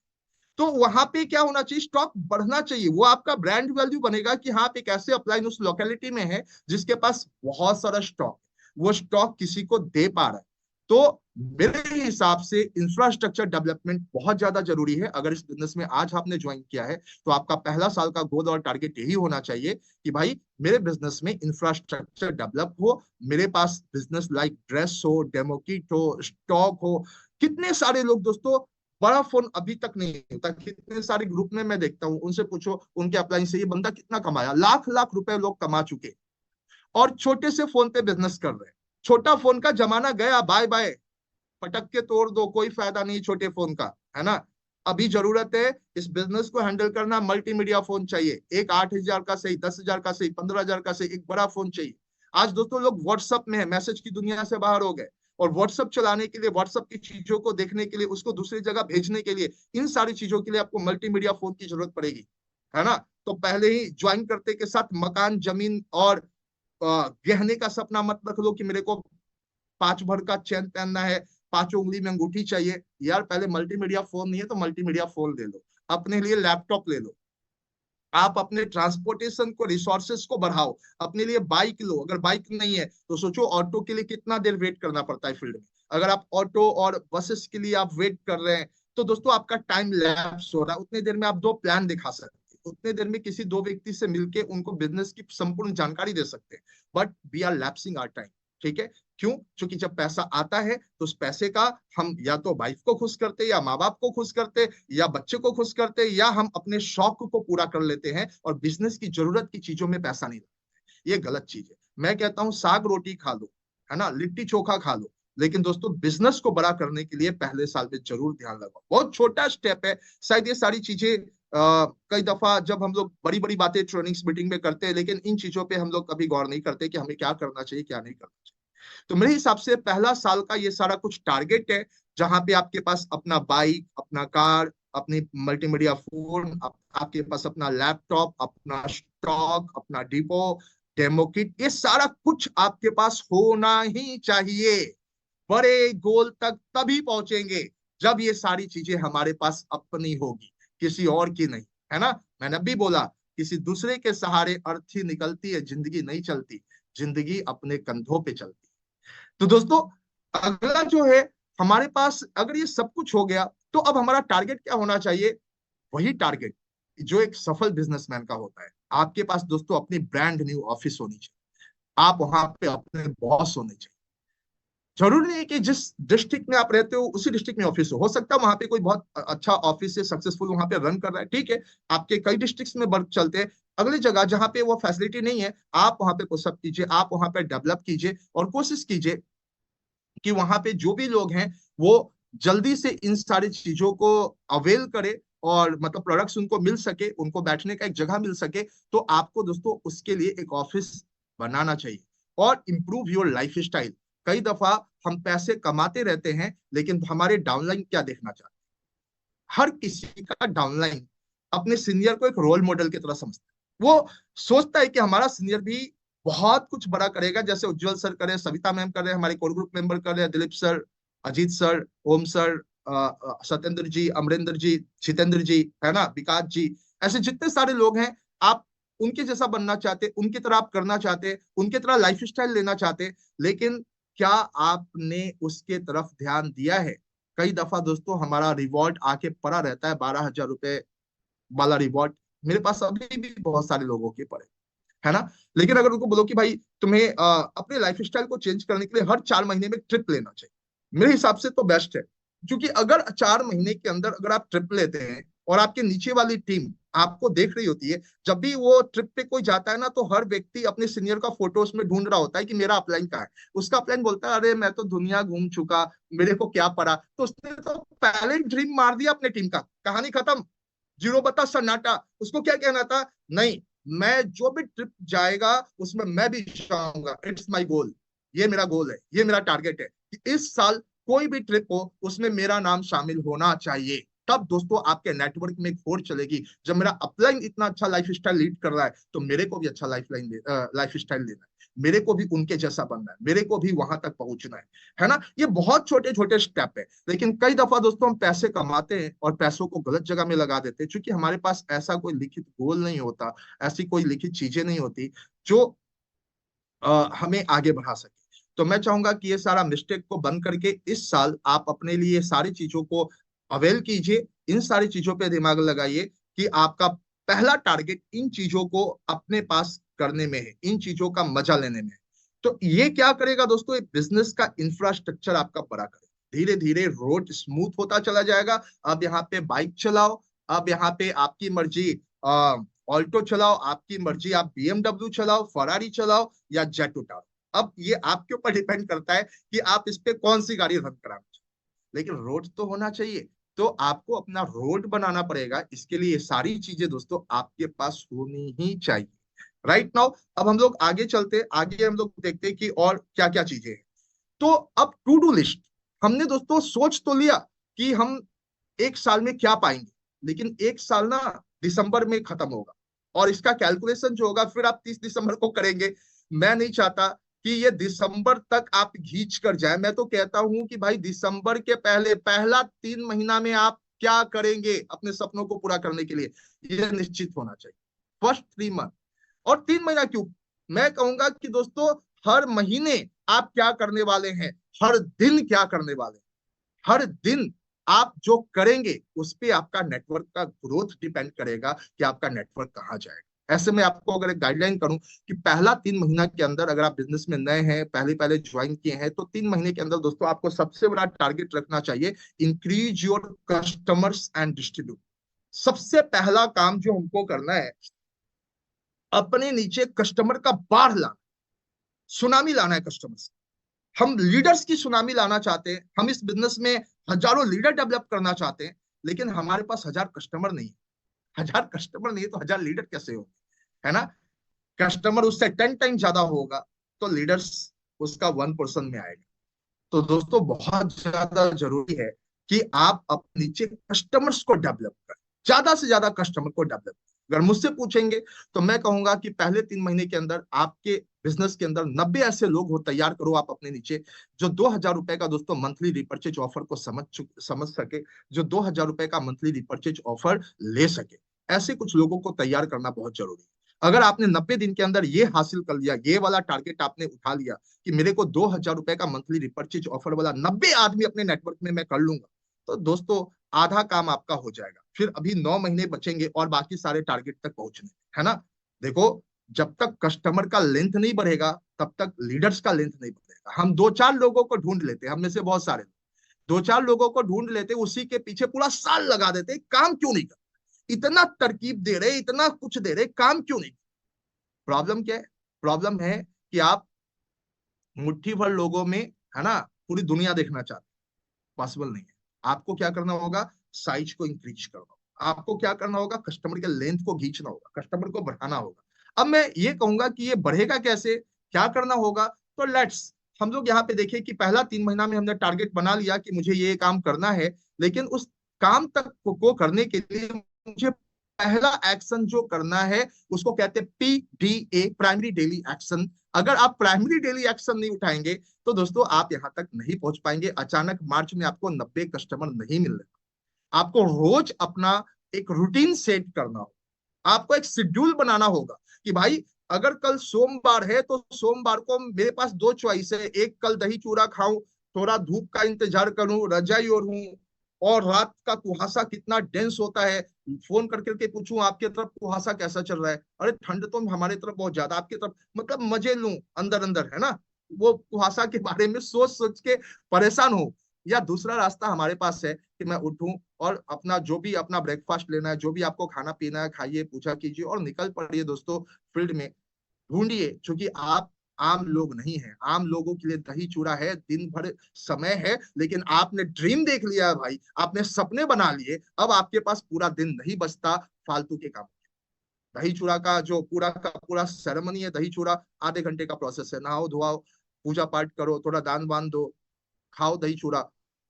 तो वहां पे क्या होना चाहिए? स्टॉक बढ़ना चाहिए, वो आपका ब्रांड वैल्यू बनेगा कि हाँ आप एक ऐसे अपलाइन उस लोकेलिटी में है जिसके पास बहुत सारा स्टॉक, वो स्टॉक किसी को दे पा रहा है। तो मेरे हिसाब से इंफ्रास्ट्रक्चर डेवलपमेंट बहुत ज्यादा जरूरी है। अगर इस बिजनेस में आज आपने ज्वाइन किया है तो आपका पहला साल का गोल और टारगेट यही होना चाहिए कि भाई मेरे बिजनेस में इंफ्रास्ट्रक्चर डेवलप हो, मेरे पास बिजनेस लाइक ड्रेस हो, डेमो किट हो, स्टॉक हो। कितने सारे लोग दोस्तों, बड़ा फोन अभी तक नहीं होता, कितने सारे ग्रुप में मैं देखता हूँ, उनसे पूछो उनके अपलाइन से ये बंदा कितना कमाया, लाख लाख रुपए लोग कमा चुके, और छोटे से फोन पे बिजनेस कर रहे हैं। छोटा फोन का जमाना गया, बाय बाय, पटक के तोड़ दो, कोई फायदा नहीं छोटे फोन का, है ना। अभी जरूरत है इस बिजनेस को हैंडल करना, मल्टीमीडिया फोन चाहिए, एक 8,000 का सही, 10,000 का सही, 15,000 का सही, एक बड़ा फोन चाहिए। आज दोस्तों लोग व्हाट्सएप में है, मैसेज की दुनिया से बाहर हो गए, और व्हाट्सएप चलाने के लिए, व्हाट्सएप की चीजों को देखने के लिए, उसको दूसरी जगह भेजने के लिए, इन सारी चीजों के लिए आपको मल्टीमीडिया फोन की जरूरत पड़ेगी, है ना। तो पहले ही ज्वाइन करते के साथ मकान, जमीन और गहने का सपना मत रख लो कि मेरे को 5 भर का चेन पहनना है, 5 उंगली में अंगूठी चाहिए। यार पहले मल्टीमीडिया फोन नहीं है तो मल्टीमीडिया फोन ले लो, अपने लिए लैपटॉप ले लो, आप अपने ट्रांसपोर्टेशन को, रिसोर्सेस को बढ़ाओ, अपने लिए बाइक लो। अगर बाइक नहीं है तो सोचो ऑटो के लिए कितना देर वेट करना पड़ता है फील्ड में। अगर आप ऑटो और बसेस के लिए आप वेट कर रहे हैं तो दोस्तों आपका टाइम लैप्स हो रहा है। उतने देर में आप 2 प्लान दिखा सकते हैं, उतने देर में किसी 2 व्यक्ति से मिलके उनको बिजनेस की संपूर्ण जानकारी दे सकते हैं, but we are lapsing our time. ठीक है, क्यों? क्योंकि जब पैसा आता है तो उस पैसे का हम या तो वाइफ को खुश करते, या माँ बाप को खुश करते, या बच्चे को खुश करते, या हम अपने शौक को पूरा कर लेते हैं, और बिजनेस की जरूरत की चीजों में पैसा नहीं लगता। ये गलत चीज है। मैं कहता हूँ साग रोटी खा लो, है ना, लिट्टी चोखा खा लो, लेकिन दोस्तों बिजनेस को बड़ा करने के लिए पहले साल में जरूर ध्यान लगाओ। बहुत छोटा स्टेप है, शायद ये सारी चीजें कई दफा जब हम लोग बड़ी बड़ी बातें ट्रेनिंग्स मीटिंग में करते हैं, लेकिन इन चीजों पे हम लोग कभी गौर नहीं करते कि हमें क्या करना चाहिए, क्या नहीं करना चाहिए। तो मेरे हिसाब से पहला साल का ये सारा कुछ टारगेट है, जहां पे आपके पास अपना बाइक, अपना कार, अपनी मल्टीमीडिया फोन, आपके पास अपना लैपटॉप, अपना स्टॉक, अपना डिपो, डेमो किट, ये सारा कुछ आपके पास होना ही चाहिए। बड़े गोल तक तभी पहुंचेंगे जब ये सारी चीजें हमारे पास अपनी होगी, किसी और की नहीं, है ना। मैंने भी बोला, किसी दूसरे के सहारे अर्थी निकलती है, जिंदगी नहीं चलती, जिंदगी अपने कंधों पे चलती। तो दोस्तों अगला जो है, हमारे पास अगर ये सब कुछ हो गया, तो अब हमारा टारगेट क्या होना चाहिए? वही टारगेट जो एक सफल बिजनेसमैन का होता है। आपके पास दोस्तों अपनी ब्रांड न्यू ऑफिस होनी चाहिए, आप वहां पे अपने बॉस होने चाहिए। जरूरी नहीं है कि जिस डिस्ट्रिक्ट में आप रहते हो उसी डिस्ट्रिक्ट में ऑफिस हो सकता है वहां पे कोई बहुत अच्छा ऑफिस है, सक्सेसफुल वहां पे रन कर रहा है, ठीक है। आपके कई डिस्ट्रिक्ट्स में वर्क चलते हैं। अगली जगह जहां पे वो फैसिलिटी नहीं है, आप वहां पे पुशअप कीजिए, आप वहां पे डेवलप कीजिए, और कोशिश कीजिए कि वहां पे जो भी लोग हैं वो जल्दी से इन सारी चीजों को अवेल करे, और मतलब प्रोडक्ट्स उनको मिल सके, उनको बैठने का एक जगह मिल सके। तो आपको दोस्तों उसके लिए एक ऑफिस बनाना चाहिए, और इम्प्रूव योर लाइफ स्टाइल। कई दफा हम पैसे कमाते रहते हैं, लेकिन हमारे डाउनलाइन क्या देखना चाहते हैं? हर किसी का डाउनलाइन अपने सीनियर को एक रोल मॉडल की तरह समझता है। वो सोचता है कि हमारा सीनियर भी बहुत कुछ बड़ा करेगा, जैसे उज्जवल सर करे, सविता मैम कर रहे हैं, हमारे कोर ग्रुप मेंबर कर रहे हैं, दिलीप सर, अजीत सर, ओम सर, सत्येंद्र जी, अमरेंद्र जी, जितेंद्र जी, है ना, विकास जी, ऐसे जितने सारे लोग हैं। आप उनके जैसा बनना चाहते, उनकी तरह आप करना चाहते, उनके तरह लाइफ स्टाइल लेना चाहते, लेकिन क्या आपने उसके तरफ ध्यान दिया है? कई दफा दोस्तों हमारा रिवॉर्ड आके पड़ा रहता है, 12,000 रुपए वाला रिवॉर्ड मेरे पास अभी भी बहुत सारे लोगों के पड़े, है ना। लेकिन अगर उनको बोलो कि भाई तुम्हें अपने लाइफ स्टाइल को चेंज करने के लिए हर 4 महीने में ट्रिप लेना चाहिए, मेरे हिसाब से तो बेस्ट है। क्योंकि अगर 4 महीने के अंदर अगर आप ट्रिप लेते हैं, और आपके नीचे वाली टीम आपको देख रही होती है, जब भी वो ट्रिप पे कोई जाता है ना, तो हर व्यक्ति अपने सीनियर का फोटो उसमें ढूंढ रहा होता है कि मेरा अपलाइन कहाँ है। उसका अपलाइन बोलता है अरे मैं तो दुनिया घूम चुका, मेरे को क्या पड़ा। तो उसने तो पहले ड्रीम मार दिया अपने टीम का, कहानी खत्म, जीरो बता सन्नाटा। उसको क्या कहना था? नहीं, मैं जो भी ट्रिप जाएगा उसमें मैं भी जाऊंगा, इट्स माय गोल, ये मेरा गोल है, ये मेरा टारगेट है कि इस साल कोई भी ट्रिप हो उसमें मेरा नाम शामिल होना चाहिए। तब दोस्तों आपके नेटवर्क में एक फोर्स चलेगी, जब मेरा अपलाइन इतना अच्छा लाइफ स्टाइल लीड कर रहा है, तो मेरे को भी अच्छा लाइफ स्टाइल लेना है, मेरे को भी उनके जैसा बनना है, मेरे को भी वहां तक पहुंचना है ना। ये बहुत छोटे छोटे स्टेप है, लेकिन कई दफा दोस्तों हम पैसे कमाते हैं और पैसों को गलत जगह में लगा देते हैं, क्योंकि हमारे पास ऐसा कोई लिखित गोल नहीं होता, ऐसी कोई लिखित चीजें नहीं होती जो हमें आगे बढ़ा सके। तो मैं चाहूंगा कि ये सारा मिस्टेक को बंद करके इस साल आप अपने लिए सारी चीजों को अवेल कीजिए, इन सारी चीजों पे दिमाग लगाइए कि आपका पहला टारगेट इन चीजों को अपने पास करने में है, इन चीजों का मजा लेने में है। तो ये क्या करेगा दोस्तों? ये बिजनेस का इंफ्रास्ट्रक्चर आपका बड़ा करेगा, धीरे धीरे रोड स्मूथ होता चला जाएगा। अब यहाँ पे बाइक चलाओ, अब यहाँ पे आपकी मर्जी ऑल्टो चलाओ, आपकी मर्जी आप बीएमडब्ल्यू चलाओ, फरारी चलाओ, या जेट उठाओ। अब ये आपके ऊपर डिपेंड करता है कि आप इस पे कौन सी गाड़ी रन कराना चाहिए, लेकिन रोड तो होना चाहिए। तो आपको अपना रोड बनाना पड़ेगा, इसके लिए ये सारी चीजें दोस्तों आपके पास होनी ही चाहिए। राइट नाउ अब हम लोग आगे चलते, आगे हम लोग देखते हैं कि और क्या क्या चीजें हैं। तो अब टू डू लिस्ट, हमने दोस्तों सोच तो लिया कि हम एक साल में क्या पाएंगे, लेकिन एक साल ना दिसंबर में खत्म होगा, और इसका कैलकुलेशन जो होगा फिर आप 30 दिसंबर को करेंगे। मैं नहीं चाहता कि ये दिसंबर तक आप खींच कर जाए। मैं तो कहता हूं कि भाई दिसंबर के पहले पहला 3 महीना में आप क्या करेंगे अपने सपनों को पूरा करने के लिए, यह निश्चित होना चाहिए। फर्स्ट 3 मंथ, और 3 महीना क्यों, मैं कहूंगा कि दोस्तों हर महीने आप क्या करने वाले हैं, हर दिन क्या करने वाले हैं, हर दिन आप जो करेंगे उस पे आपका नेटवर्क का ग्रोथ डिपेंड करेगा कि आपका नेटवर्क कहाँ जाएगा, ऐसे में आपको अगर एक गाइडलाइन करूं कि पहला 3 महीना के अंदर, अगर आप बिजनेस में नए हैं, पहले पहले ज्वाइन किए हैं, तो 3 महीने के अंदर दोस्तों आपको सबसे बड़ा टारगेट रखना चाहिए, increase your customers and distribute. सबसे पहला काम जो हमको करना है, अपने नीचे कस्टमर का बाढ़ लाना, सुनामी लाना है कस्टमर्स। हम लीडर्स की सुनामी लाना चाहते हैं, हम इस बिजनेस में हजारों लीडर डेवलप करना चाहते हैं, लेकिन हमारे पास 1000 कस्टमर नहीं है। 1000 कस्टमर नहीं है तो 1000 लीडर कैसे होंगे, है ना? कस्टमर उससे 10 टाइम ज्यादा होगा तो लीडर्स उसका 1% में आएगा। तो दोस्तों बहुत ज्यादा जरूरी है कि आप अपने नीचे कस्टमर्स को डेवलप करें, ज्यादा से ज्यादा कस्टमर को डेवलप। अगर मुझसे पूछेंगे तो मैं कहूंगा कि पहले 3 महीने के अंदर आपके बिजनेस के अंदर 90 ऐसे लोग हो तैयार करो आप अपने नीचे, जो 2000 रुपए का दोस्तों मंथली रिपर्चेज ऑफर को समझ सके, जो 2000 रुपए का मंथली रिपर्चेज ऑफर ले सके। ऐसे कुछ लोगों को तैयार करना बहुत जरूरी है। अगर आपने 90 दिन के अंदर ये हासिल कर लिया, ये वाला टारगेट आपने उठा लिया कि मेरे को 2000 रुपए का मंथली रिपर्चेज ऑफर वाला 90 आदमी अपने नेटवर्क में मैं कर लूंगा, तो दोस्तों आधा काम आपका हो जाएगा। फिर अभी 9 महीने बचेंगे और बाकी सारे टारगेट तक पहुंचने, है ना? देखो, जब तक कस्टमर का लेंथ नहीं बढ़ेगा तब तक लीडर्स का लेंथ नहीं बढ़ेगा। हम 2-4 लोगों को ढूंढ लेते हैं, हम में से बहुत सारे 2-4 लोगों को ढूंढ लेते, उसी के पीछे पूरा साल लगा देते, काम क्यों नहीं कर, इतना तरकीब दे रहे, इतना कुछ दे रहे, काम क्यों नहीं? प्रॉब्लम क्या है? प्रॉब्लम है कि आप मुट्ठी भर लोगों में, है ना, पूरी दुनिया देखना चाहते हैं। पॉसिबल नहीं है। आपको क्या करना होगा? साइज को इंक्रीज करना होगा। आपको क्या करना होगा? कस्टमर के लेंथ को खींचना होगा, कस्टमर को बढ़ाना होगा। अब मैं ये कहूंगा कि ये बढ़ेगा कैसे, क्या करना होगा? तो लेट्स हम लोग यहाँ पे देखें कि पहला 3 महीना में हमने टारगेट बना लिया कि मुझे ये काम करना है, लेकिन उस काम तक को करने के लिए मुझे पहला एक्शन जो करना है उसको कहते हैं PDA, प्राइमरी डेली एक्शन। अगर आप प्राइमरी डेली एक्शन नहीं उठाएंगे तो दोस्तों आप यहां तक नहीं पहुंच पाएंगे। अचानक मार्च में आपको 90 कस्टमर नहीं मिल रहे। आपको रोज अपना एक रूटीन सेट करना होगा, आपको एक शेड्यूल बनाना होगा कि भाई अगर कल सोमवार है तो सोमवार को मेरे पास 2 चॉइस है, एक कल दही चूड़ा खाऊं, थोड़ा धूप का इंतजार करूं, रजाई ओढ़ूं, और रात का कुहासा कितना डेंस होता है, फोन करके के पूछूं आपके तरफ कुहासा कैसा चल रहा है, अरे ठंड तो हमारे तरफ बहुत ज्यादा, आपके तरफ, मतलब मजे लूं अंदर अंदर, है ना? वो कुहासा के बारे में सोच सोच के परेशान हो। या दूसरा रास्ता हमारे पास है कि मैं उठूं और अपना जो भी अपना ब्रेकफास्ट लेना है, जो भी आपको खाना पीना है, खाइए, पूजा कीजिए और निकल पड़िए दोस्तों फील्ड में। ढूंढिए, क्योंकि आप आम लोग नहीं हैं। आम लोगों के लिए दही चूड़ा है, दिन भर समय है, लेकिन आपने ड्रीम देख लिया है भाई, आपने सपने बना लिए, अब आपके पास पूरा दिन नहीं बचता फालतू के काम। दही चूड़ा का जो पूरा का पूरा सेरेमनी है, दही चूड़ा आधे घंटे का प्रोसेस है। नहाओ धोआओ, पूजा पाठ करो, थोड़ा दान वान दो, खाओ दही चूड़ा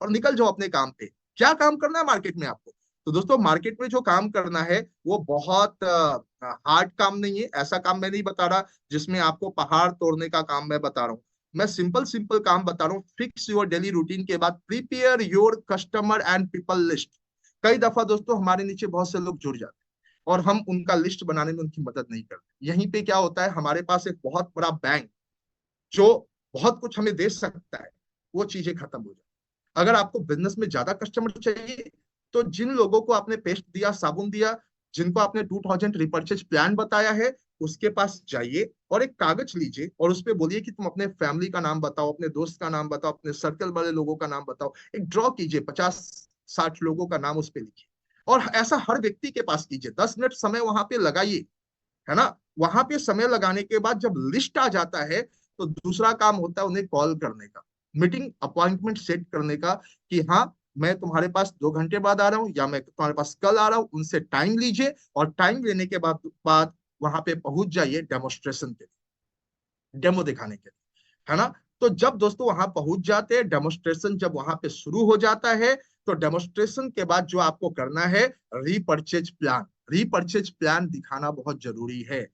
और निकल जाओ अपने काम पे। क्या काम करना है मार्केट में आपको? तो दोस्तों मार्केट में जो काम करना है वो बहुत हार्ड काम नहीं है। ऐसा काम मैं नहीं बता रहा जिसमें आपको पहाड़ तोड़ने का काम मैं बता रहा हूँ। मैं सिंपल सिंपल काम बता रहा हूँ। फिक्स योर डेली रूटीन के बाद prepare your customer and people list. कई दफा दोस्तों हमारे नीचे बहुत से लोग जुड़ जाते हैं और हम उनका लिस्ट बनाने में उनकी मदद नहीं करते। यहीं पे क्या होता है, हमारे पास एक बहुत बड़ा बैंक जो बहुत कुछ हमें दे सकता है, वो चीजें खत्म हो जाती। अगर आपको बिजनेस में ज्यादा कस्टमर चाहिए तो जिन लोगों को आपने पेस्ट दिया, साबुन दिया, जिनको आपने 2000 रिपर्चेज प्लान बताया है, उसके पास जाइए और एक कागज लीजिए और उस पर बोलिए कि तुम अपने फैमिली का नाम बताओ, अपने दोस्त का नाम बताओ, अपने सर्कल वाले लोगों का नाम बताओ। एक ड्रॉ कीजिए, 50-60 लोगों का नाम उस पर लिखिए और ऐसा हर व्यक्ति के पास कीजिए। 10 मिनट समय वहां पे लगाइए, है ना? वहां पे समय लगाने के बाद जब लिस्ट आ जाता है तो दूसरा काम होता है उन्हें कॉल करने का, मीटिंग अपॉइंटमेंट सेट करने का कि हाँ मैं तुम्हारे पास 2 घंटे बाद आ रहा हूँ या मैं तुम्हारे पास कल आ रहा हूँ। उनसे टाइम लीजिए और टाइम लेने के बाद वहां पे पहुंच जाइए डेमोस्ट्रेशन के लिए, डेमो दिखाने के लिए, है ना? तो जब दोस्तों वहां पहुंच जाते हैं, डेमोस्ट्रेशन जब वहां पे शुरू हो जाता है, तो डेमोस्ट्रेशन के बाद जो आपको करना है, रीपर्चेज प्लान। रीपर्चेज प्लान दिखाना बहुत जरूरी है।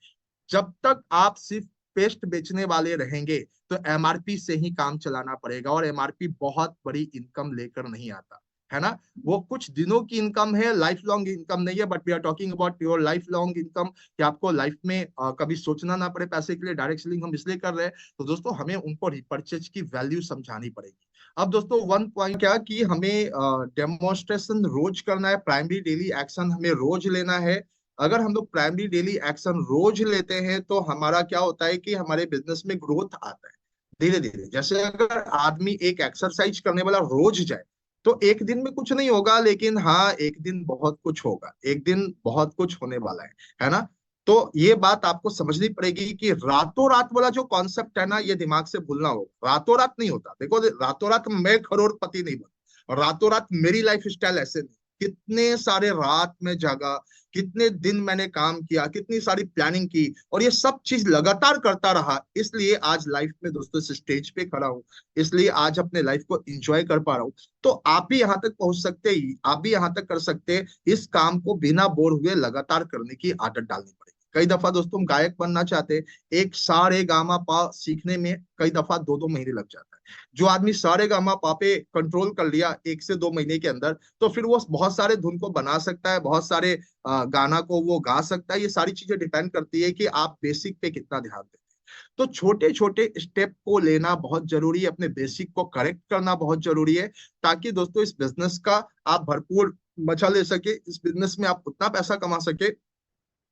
जब तक आप सिर्फ पेस्ट बेचने वाले रहेंगे तो एमआरपी से ही काम चलाना पड़ेगा और एमआरपी बहुत बड़ी इनकम लेकर नहीं आता, है ना? वो कुछ दिनों की इनकम है, लाइफ लॉन्ग इनकम नहीं है। But we are talking about your life long income, कि आपको लाइफ में कभी सोचना ना पड़े पैसे के लिए। डायरेक्ट सेलिंग हम इसलिए कर रहे हैं तो दोस्तों हमें उनको रिपर्चेज की वैल्यू समझानी पड़ेगी। अब दोस्तों वन पॉइंट क्या कि हमें डेमोन्स्ट्रेशन रोज करना है, प्राइमरी डेली एक्शन हमें रोज लेना है। अगर हम लोग प्राइमरी डेली एक्शन रोज लेते हैं तो हमारा क्या होता है कि हमारे बिजनेस में ग्रोथ आता है धीरे धीरे। जैसे अगर आदमी एक एक्सरसाइज करने वाला रोज जाए तो एक दिन में कुछ नहीं होगा, लेकिन हाँ एक दिन बहुत कुछ होगा, एक दिन बहुत कुछ होने वाला है ना। तो ये बात आपको समझनी पड़ेगी कि रातों रात वाला जो कॉन्सेप्ट है ना, ये दिमाग से भूलना होगा। रातों रात नहीं होता। देखो रातों रात मैं करोड़पति नहीं बना, और रातों रात मेरी लाइफ स्टाइल ऐसे नहीं। कितने सारे रात में जागा, कितने दिन मैंने काम किया, कितनी सारी प्लानिंग की, और ये सब चीज लगातार करता रहा, इसलिए आज लाइफ में दोस्तों इस स्टेज पे खड़ा हूँ, इसलिए आज अपने लाइफ को एंजॉय कर पा रहा हूँ। तो आप भी यहाँ तक पहुंच सकते ही, आप भी यहाँ तक कर सकते हैं। इस काम को बिना बोर हुए लगातार करने की आदत डालनी पड़ेगी। कई दफा दोस्तों हम गायक बनना चाहते हैं, एक सा रे गा मा पा सीखने में कई दफा 2-2 महीने लग जाता है। जो आदमी सारे गामा पा पे कंट्रोल कर लिया 1 से 2 महीने के अंदर, तो फिर वो बहुत सारे धुन को बना सकता है, बहुत सारे गाना को वो गा सकता है। ये सारी चीजें डिपेंड करती है कि आप बेसिक पे कितना ध्यान देते हैं। तो छोटे छोटे स्टेप को लेना बहुत जरूरी है, अपने बेसिक को करेक्ट करना बहुत जरूरी है, ताकि दोस्तों इस बिजनेस का आप भरपूर मजा ले सके, इस बिजनेस में आप उतना पैसा कमा सके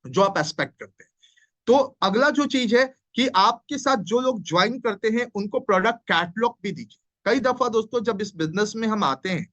जो आप एक्सपेक्ट करते हैं। तो अगला जो चीज है कि आपके साथ जो लोग ज्वाइन करते हैं उनको प्रोडक्ट कैटलॉग भी दीजिए। कई दफा दोस्तों जब इस बिजनेस में हम आते हैं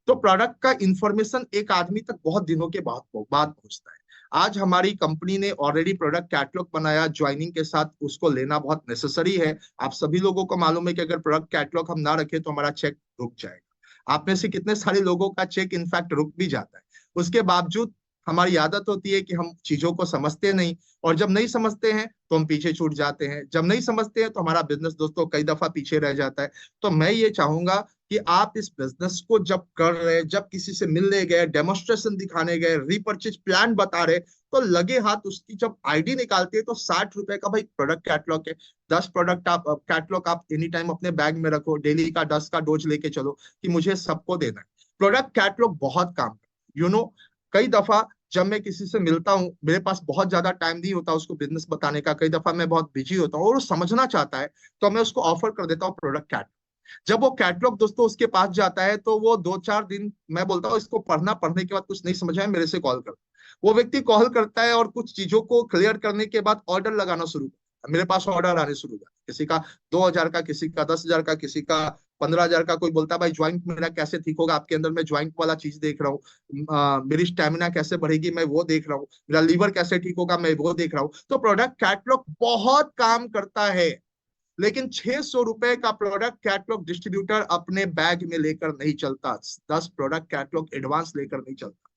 तो प्रोडक्ट का इंफॉर्मेशन एक आदमी तक बहुत दिनों के बाद पहुंचता है। आज हमारी कंपनी ने ऑलरेडी प्रोडक्ट कैटलॉग बनाया, ज्वाइनिंग के साथ उसको लेना बहुत नेसेसरी है। आप सभी लोगों को मालूम है कि अगर प्रोडक्ट कैटलॉग हम ना रखें तो हमारा चेक रुक जाएगा। आप में से कितने सारे लोगों का चेक इनफैक्ट रुक भी जाता है। उसके बावजूद हमारी आदत होती है कि हम चीजों को समझते नहीं, और जब नहीं समझते हैं तो हम पीछे छूट जाते हैं, जब नहीं समझते हैं तो हमारा बिजनेस दोस्तों कई दफा पीछे रह जाता है। तो मैं ये चाहूंगा कि आप इस बिजनेस को जब कर रहे, जब किसी से मिलने गए, डेमोस्ट्रेशन दिखाने गए, रीपर्चेज प्लान बता रहे, तो लगे हाथ उसकी जब आईडी निकालते हैं तो 60 रुपए का भाई प्रोडक्ट कैटलॉग है। 10 प्रोडक्ट आप कैटलॉग आप एनी टाइम अपने बैग में रखो, डेली का 10 का डोज लेके चलो कि मुझे सबको देना है। प्रोडक्ट कैटलॉग बहुत काम यू नो कई दफा जब मैं किसी से मिलता हूँ, मेरे पास बहुत ज्यादा टाइम नहीं होता उसको बिजनेस बताने का, कई दफा मैं बहुत बिजी होता हूँ और वो समझना चाहता है, तो मैं उसको ऑफर कर देता हूँ प्रोडक्ट कैटलॉग। जब वो कैटलॉग दोस्तों उसके पास जाता है तो वो 2-4 दिन, मैं बोलता हूँ इसको पढ़ना, पढ़ने के बाद कुछ नहीं समझ आए मेरे से कॉल कर। वो व्यक्ति कॉल करता है और कुछ चीजों को क्लियर करने के बाद ऑर्डर लगाना शुरू करता है। मेरे पास ऑर्डर आने शुरू होता है, किसी का 2,000 का, किसी का 10,000 का, किसी का 15,000 का। कोई बोलता है भाई ज्वाइंट मेरा कैसे ठीक होगा, आपके अंदर मैं ज्वाइंट वाला चीज देख रहा हूँ, मेरी स्टेमिना कैसे बढ़ेगी मैं वो देख रहा हूँ, मेरा लीवर कैसे ठीक होगा मैं वो देख रहा हूँ। तो प्रोडक्ट कैटलॉग बहुत काम करता है, लेकिन 600 रुपए का प्रोडक्ट कैटलॉग डिस्ट्रीब्यूटर अपने बैग में लेकर नहीं चलता, 10 प्रोडक्ट कैटलॉग एडवांस लेकर नहीं चलता,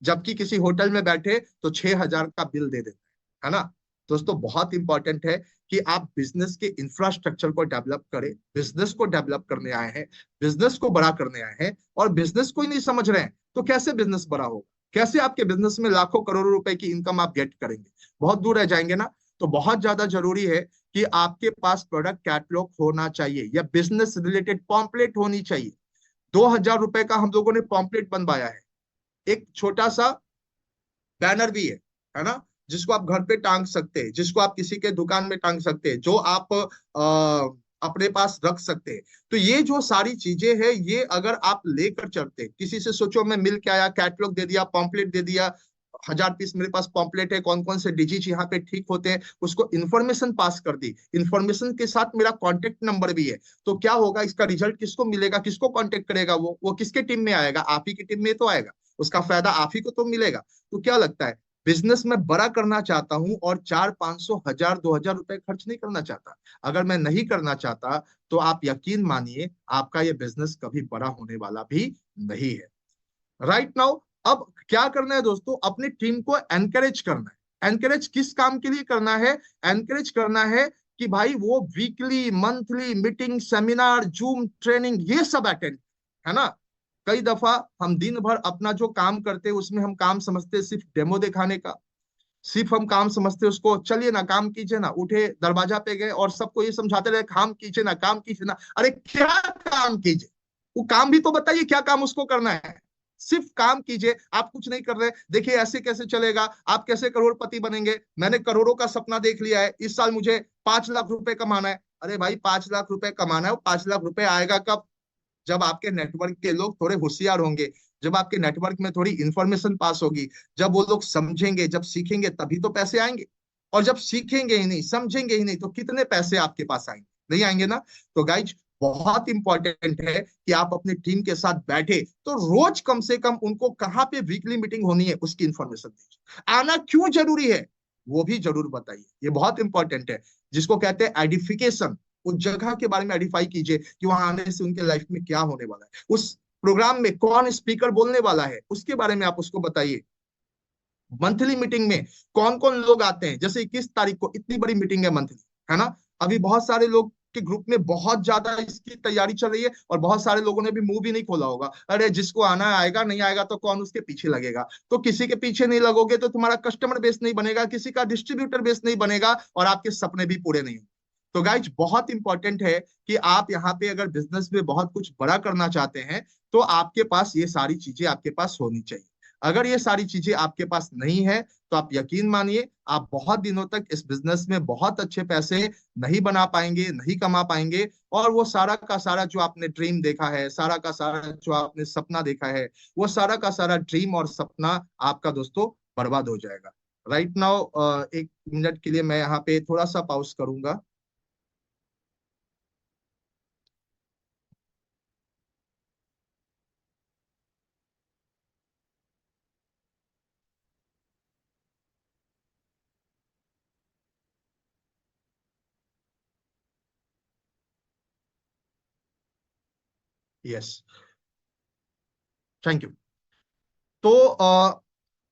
जबकि किसी होटल में बैठे तो 6,000 का बिल दे देता है ना। दोस्तों बहुत इंपॉर्टेंट है कि आप बिजनेस के इंफ्रास्ट्रक्चर को डेवलप करें। बिजनेस को डेवलप करने आए हैं, बिजनेस को बड़ा करने आए हैं, और बिजनेस को ही नहीं समझ रहे हैं तो कैसे बिजनेस बड़ा होगा, कैसे आपके बिजनेस में लाखों करोड़ों रुपए की इनकम आप गेट करेंगे, बहुत दूर रह जाएंगे ना। तो बहुत ज्यादा जरूरी है कि आपके पास प्रोडक्ट कैटलॉग होना चाहिए, या बिजनेस रिलेटेड पॉम्पलेट होनी चाहिए। 2,000 रुपए का हम लोगों ने पॉम्पलेट बनवाया है, एक छोटा सा बैनर भी है ना, जिसको आप घर पे टांग सकते हैं, जिसको आप किसी के दुकान में टांग सकते हैं, जो आप अपने पास रख सकते हैं। तो ये जो सारी चीजें हैं, ये अगर आप लेकर चलते, किसी से सोचो मैं मिल के आया, कैटलॉग दे दिया, पॉम्पलेट दे दिया, 1,000 पीस मेरे पास पॉम्पलेट है, कौन कौन से डिजीज यहाँ पे ठीक होते हैं, उसको इन्फॉर्मेशन पास कर दी, इन्फॉर्मेशन के साथ मेरा कॉन्टेक्ट नंबर भी है। तो क्या होगा, इसका रिजल्ट किसको मिलेगा, किसको कॉन्टेक्ट करेगा, वो किसके टीम में आएगा, आप ही की टीम में तो आएगा, उसका फायदा आप ही को तो मिलेगा। तो क्या लगता है, बिजनेस में बड़ा करना चाहता हूं और 400-500 1000 2,000 रुपए खर्च नहीं करना चाहता। अगर मैं नहीं करना चाहता तो आप यकीन मानिए आपका ये बिजनेस कभी बड़ा होने वाला भी नहीं है। राइट नाउ अब क्या करना है दोस्तों, अपनी टीम को एनकरेज करना है। एनकरेज किस काम के लिए करना है, एनकरेज करना है कि भाई वो weekly monthly meeting, seminar, zoom training ये सब अटेंड, है ना। कई दफा हम दिन भर अपना जो काम करते हैं उसमें हम काम समझते सिर्फ डेमो दिखाने का, सिर्फ हम काम समझते उसको, चलिए ना काम कीजिए ना, उठे दरवाजा पे गए और सबको ये समझाते रहे काम कीजिए ना, काम कीजिए ना। अरे क्या काम कीजिए, वो काम भी तो बताइए क्या काम उसको करना है। सिर्फ काम कीजिए, आप कुछ नहीं कर रहे। देखिए ऐसे कैसे चलेगा, आप कैसे करोड़पति बनेंगे, मैंने करोड़ों का सपना देख लिया है, इस साल मुझे 5 लाख रुपए कमाना है। अरे भाई 5 लाख रुपए कमाना है, वो 5 लाख रुपए आएगा कब, जब आपके नेटवर्क के लोग थोड़े होशियार होंगे, जब आपके नेटवर्क में थोड़ी इंफॉर्मेशन पास होगी, जब वो लोग समझेंगे, जब सीखेंगे, तभी तो पैसे आएंगे। और जब सीखेंगे ही नहीं, समझेंगे ही नहीं, तो कितने पैसे आपके पास आएंगे? नहीं आएंगे ना। तो गाइज, बहुत इंपॉर्टेंट है कि आप अपनी टीम के साथ बैठे तो रोज कम से कम उनको कहाँ पे वीकली मीटिंग होनी है उसकी इंफॉर्मेशन दीजिए। आना क्यों जरूरी है वो भी जरूर बताइए, ये बहुत इंपॉर्टेंट है। जिसको कहते हैं आइडेंटिफिकेशन, उस जगह के बारे में आइडेंटिफाई कीजिए कि वहां आने से उनके लाइफ में क्या होने वाला है, उस प्रोग्राम में कौन स्पीकर बोलने वाला है उसके बारे में आप उसको बताइए। मंथली मीटिंग में कौन कौन लोग आते हैं, जैसे 21 तारीख को इतनी बड़ी मीटिंग है मंथली, है ना। अभी बहुत सारे लोग के ग्रुप में बहुत ज्यादा इसकी तैयारी चल रही है, और बहुत सारे लोगों ने भी मुंह भी नहीं खोला होगा, अरे जिसको आना आएगा, नहीं आएगा तो कौन उसके पीछे लगेगा। तो किसी के पीछे नहीं लगोगे तो तुम्हारा कस्टमर बेस नहीं बनेगा, किसी का डिस्ट्रीब्यूटर बेस नहीं बनेगा, और आपके सपने भी पूरे नहीं होंगे। तो गाइज, बहुत इंपॉर्टेंट है कि आप यहाँ पे अगर बिजनेस में बहुत कुछ बड़ा करना चाहते हैं तो आपके पास ये सारी चीजें आपके पास होनी चाहिए। अगर ये सारी चीजें आपके पास नहीं है तो आप यकीन मानिए, आप बहुत दिनों तक इस बिजनेस में बहुत अच्छे पैसे नहीं बना पाएंगे, नहीं कमा पाएंगे। और वो सारा का सारा जो आपने ड्रीम देखा है, सारा का सारा जो आपने सपना देखा है, वो सारा का सारा ड्रीम और सपना आपका दोस्तों बर्बाद हो जाएगा। राइट नाउ 1 मिनट के लिए मैं यहाँ पे थोड़ा सा पॉज करूंगा। Yes, thank you. तो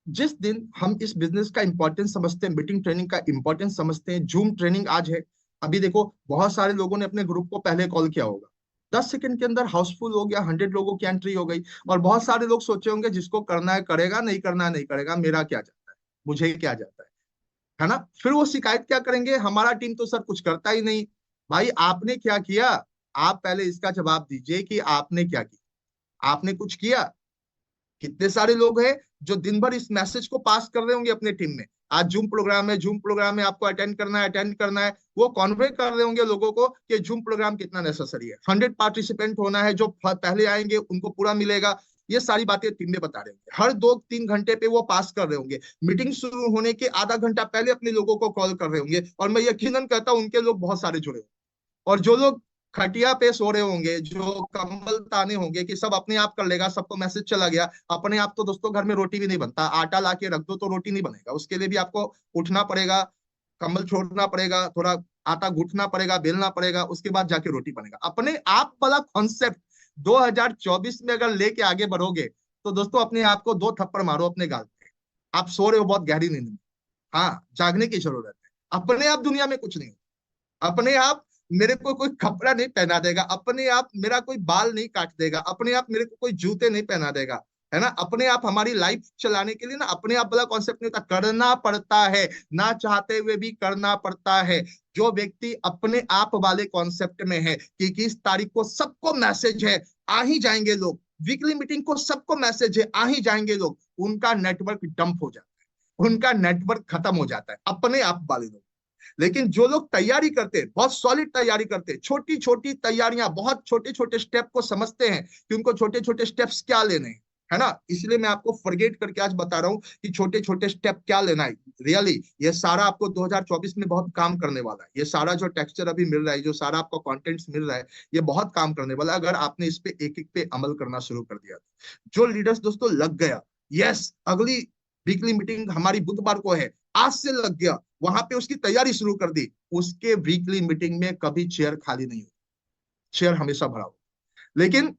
जिस दिन हम इस बिजनेस का इंपॉर्टेंस समझते हैं, मीटिंग ट्रेनिंग का इंपॉर्टेंस समझते हैं, जूम ट्रेनिंग आज है। अभी देखो, बहुत सारे लोगों ने अपने ग्रुप को पहले कॉल किया होगा, 10 सेकंड के अंदर हाउसफुल हो गया, 100 लोगों की एंट्री हो गई। और बहुत सारे लोग सोचे होंगे जिसको करना है करेगा, नहीं करना है नहीं करेगा, मेरा क्या जाता है, मुझे क्या जाता है ना। फिर वो शिकायत क्या करेंगे, हमारा टीम तो सर कुछ करता ही नहीं। भाई, आपने क्या किया? आप पहले इसका जवाब दीजिए कि आपने क्या किया। आपने कुछ किया? कितने सारे लोग हैं जो दिन भर इस मैसेज को पास कर रहे होंगे अपने टीम में, आज जूम प्रोग्राम है, जूम प्रोग्राम है, आपको अटेंड करना है, अटेंड करना है। वो कॉन्वे कर रहे होंगे लोगों को कि जूम प्रोग्राम कितना नेसेसरी है, 100 पार्टिसिपेंट होना है, जो पहले आएंगे उनको पूरा मिलेगा। ये सारी बातें टीम में बता रहे होंगे, हर 2-3 घंटे पे वो पास कर रहे होंगे। मीटिंग शुरू होने के आधा घंटा पहले अपने लोगों को कॉल कर रहे होंगे, और मैं यकीनन कहता हूं उनके लोग बहुत सारे जुड़े होंगे। और जो लोग खटिया पे सो रहे होंगे, जो कंबल ताने होंगे कि सब अपने आप कर लेगा, सबको मैसेज चला गया, अपने आप तो दोस्तों घर में रोटी भी नहीं बनता, आटा ला के रख दो तो रोटी नहीं बनेगा, उसके लिए भी आपको उठना पड़ेगा, कंबल छोड़ना पड़ेगा, थोड़ा आटा गूंथना पड़ेगा, बेलना पड़ेगा, उसके बाद जाके रोटी बनेगा। अपने आप वाला कॉन्सेप्ट 2024 में अगर लेके आगे बढ़ोगे तो दोस्तों अपने आप को 2 थप्पड़ मारो अपने गाल पे। आप सो रहे हो बहुत गहरी नींद में, हाँ, जागने की जरूरत है। अपने आप दुनिया में कुछ नहीं, अपने आप मेरे को कोई कपड़ा नहीं पहना देगा, अपने आप मेरा कोई बाल नहीं काट देगा, अपने आप मेरे को कोई जूते नहीं पहना देगा, है ना। अपने आप हमारी लाइफ चलाने के लिए ना अपने आप वाला कॉन्सेप्ट नहीं होता, करना पड़ता है, ना चाहते हुए भी करना पड़ता है। जो व्यक्ति अपने आप वाले कॉन्सेप्ट में है कि 21 तारीख को सबको मैसेज है, आ ही जाएंगे लोग, वीकली मीटिंग को सबको मैसेज है, आ ही जाएंगे लोग, उनका नेटवर्क डंप हो जाता है, उनका नेटवर्क खत्म हो जाता है, अपने आप वाले लोग। लेकिन जो लोग तैयारी करते हैं, बहुत सॉलिड तैयारी करते हैं, छोटी छोटी तैयारियां, बहुत छोटे छोटे स्टेप को समझते हैं कि उनको छोटे छोटे स्टेप्स क्या लेने हैं, है ना। इसलिए मैं आपको फॉरगेट करके आज बता रहा हूं कि छोटे छोटे स्टेप क्या लेना है। रियली ये सारा आपको 2024 में बहुत काम करने वाला है। ये सारा जो टेक्सचर अभी मिल रहा है, जो सारा आपको कंटेंट्स मिल रहा है, ये बहुत काम करने वाला है अगर आपने इस पे एक एक पे अमल करना शुरू कर दिया। जो लीडर्स दोस्तों लग गया, यस, अगली वीकली मीटिंग हमारी बुधवार को है, आज से लग गया, वहां पे उसकी तैयारी शुरू कर दी, उसके वीकली मीटिंग में कभी चेयर खाली नहीं होती, चेयर हमेशा भरा हो। लेकिन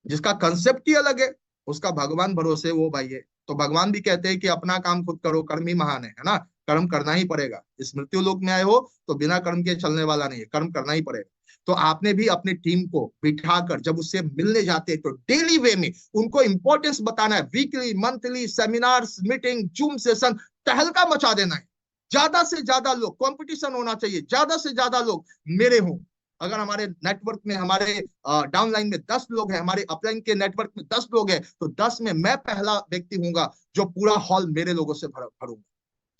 जिसका कंसेप्ट ही अलग है, उसका भगवान भरोसे वो भाई है। तो भगवान भी कहते हैं कि अपना काम खुद करो, कर्म ही महान है ना। कर्म करना ही पड़ेगा, इस मृत्यु लोक में आए हो तो बिना कर्म के चलने वाला नहीं है, कर्म करना ही पड़ेगा। तो आपने भी अपनी टीम को बिठाकर जब उससे मिलने जाते हैं तो डेली वे में उनको इंपॉर्टेंस बताना है, weekly monthly seminars meeting zoom session तहलका मचा देना है। ज्यादा से ज्यादा लोग, कंपटीशन होना चाहिए, ज्यादा से ज्यादा लोग मेरे हों। अगर हमारे नेटवर्क में, हमारे डाउनलाइन में 10 लोग हैं, हमारे अपलाइन के नेटवर्क में 10 लोग हैं, तो 10 में मैं पहला व्यक्ति हूंगा जो पूरा हॉल मेरे लोगों से भरूंगा।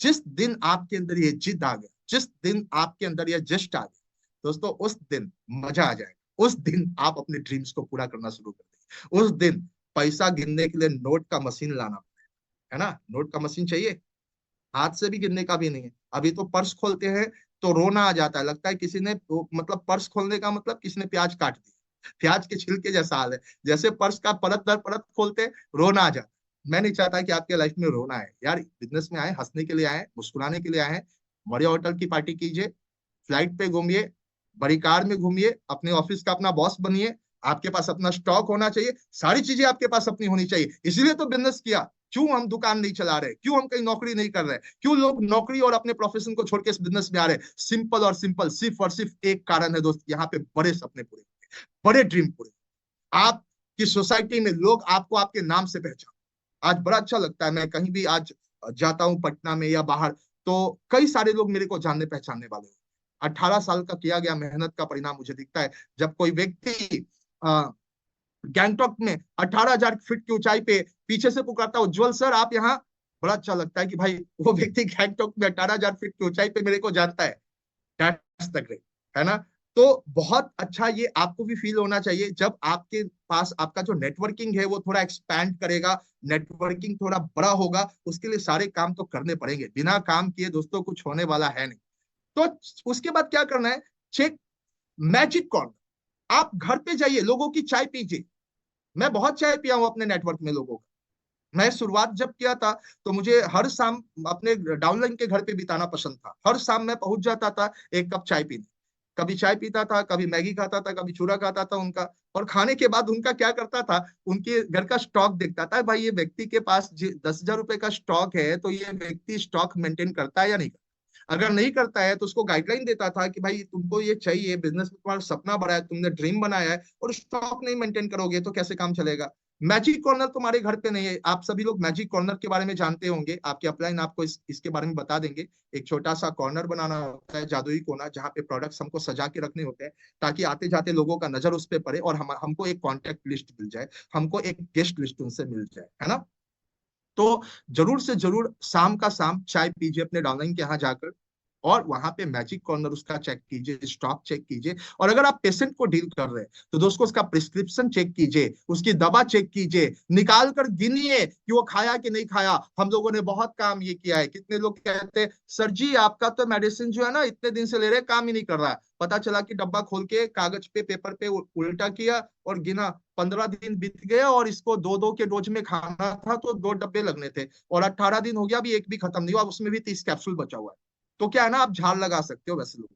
जिस दिन आपके अंदर ये जिद आ गया, जिस दिन आपके अंदर ये जस्ट आ गया दोस्तों, उस दिन मजा आ जाएगा। उस दिन आप अपने ड्रीम्स को पूरा करना शुरू कर देंगे। उस दिन पैसा गिनने के लिए नोट का मशीन लाना पड़ेगा, है ना। नोट का मशीन चाहिए, हाथ से भी गिनने का भी नहीं है। अभी तो पर्स खोलते हैं तो रोना आ जाता है, लगता है किसी ने मतलब पर्स खोलने का मतलब किसी ने प्याज काट दी, प्याज के छिलके जैसा हाल है। जैसे पर्स का परत दर परत खोलते रोना आ जाता है। मैं नहीं चाहता कि आपके लाइफ में रोना है यार। बिजनेस में आए, हंसने के लिए आए, मुस्कुराने के लिए आए हैं। बड़े होटल की पार्टी कीजिए, फ्लाइट पे घूमिए, बड़ी कार में घूमिए, अपने ऑफिस का अपना बॉस बनिए। आपके पास अपना स्टॉक होना चाहिए, सारी चीजें आपके पास अपनी होनी चाहिए। इसीलिए तो बिजनेस किया। क्यों हम दुकान नहीं चला रहे, क्यों हम कहीं नौकरी नहीं कर रहे, क्यों लोग नौकरी और अपने प्रोफेशन को छोड़ के इस बिजनेस में आ रहे? सिंपल और सिंपल, सिर्फ और सिर्फ एक कारण है दोस्त, यहाँ पे बड़े सपने पूरे, बड़े ड्रीम पूरे। आपकी सोसाइटी में लोग आपको आपके नाम से पहचान। आज बड़ा अच्छा लगता है, मैं कहीं भी आज जाता हूँ पटना में या बाहर, तो कई सारे लोग मेरे को जानने पहचानने वाले हैं। 18 साल का किया गया मेहनत का परिणाम मुझे दिखता है। जब कोई व्यक्ति गैंगटॉक में 18,000 फीट की ऊंचाई पे पीछे से पुकारता है, उज्जवल सर आप यहाँ, बड़ा अच्छा लगता है कि भाई वो व्यक्ति गैंगटॉक में 18,000 फीट की ऊंचाई पे मेरे को जानता है। दैट्स द ग्रेट, है ना। तो बहुत अच्छा ये आपको भी फील होना चाहिए जब आपके पास आपका जो नेटवर्किंग है वो थोड़ा एक्सपैंड करेगा, नेटवर्किंग थोड़ा बड़ा होगा। उसके लिए सारे काम तो करने पड़ेंगे, बिना काम किए दोस्तों कुछ होने वाला है नहीं। तो उसके बाद क्या करना है, चेक मैजिक कॉर्नर। आप घर पे जाइए, लोगों की चाय पीजिए। मैं बहुत चाय पिया हूं अपने नेटवर्क में लोगों का। मैं शुरुआत जब किया था तो मुझे हर शाम अपने डाउनलाइन के घर पे बिताना पसंद था। हर शाम मैं पहुंच जाता था एक कप चाय पीने। कभी चाय पीता था, कभी मैगी खाता था, कभी चूरा खाता था उनका। और खाने के बाद उनका क्या करता था, उनके घर का स्टॉक देखता था, भाई ये व्यक्ति के पास 10,000 रुपए का स्टॉक है तो ये व्यक्ति स्टॉक मेंटेन करता है या नहीं। अगर नहीं करता है तो उसको गाइडलाइन देता था कि भाई तुमको ये चाहिए, बिजनेस में तुम्हारा सपना बड़ा है, तुमने ड्रीम बनाया है और स्टॉक नहीं मेंटेन करोगे तो कैसे काम चलेगा। मैजिक कॉर्नर तुम्हारे घर पे नहीं है। आप सभी लोग मैजिक कॉर्नर के बारे में जानते होंगे, आपके अपलाइन आपको इसके बारे में बता देंगे। एक छोटा सा कॉर्नर बनाना होता है, जादुई कोना, जहाँ पे प्रोडक्ट्स हमको सजा के रखने होते हैं ताकि आते जाते लोगों का नजर उस पर पड़े और हमको एक कॉन्टेक्ट लिस्ट मिल जाए, हमको एक गेस्ट लिस्ट उनसे मिल जाए, है ना। तो जरूर से जरूर शाम का शाम चाय पीजिए अपने डाउनलाइन के यहाँ जाकर, और वहां पे मैजिक कॉर्नर उसका चेक कीजिए, स्टॉक चेक कीजिए। और अगर आप पेशेंट को डील कर रहे हैं तो दोस्तों उसका प्रिस्क्रिप्शन चेक कीजिए, उसकी दवा चेक कीजिए, निकाल कर गिनिए कि वो खाया कि नहीं खाया। हम लोगों ने बहुत काम ये किया है। कितने लोग कहते हैं सर जी आपका तो मेडिसिन जो है ना इतने दिन से ले रहे काम ही नहीं कर रहा है। पता चला कि डब्बा खोल के कागज पे पेपर पे उल्टा किया और गिना, 15 दिन बीत गए और इसको 2-2 के डोज में खाना था तो 2 डब्बे लगने थे, और 18 दिन हो गया अभी एक भी खत्म नहीं हुआ, उसमें भी 30 कैप्सूल बचा हुआ है। तो क्या है ना, आप झाड़ लगा सकते हो वैसे लोग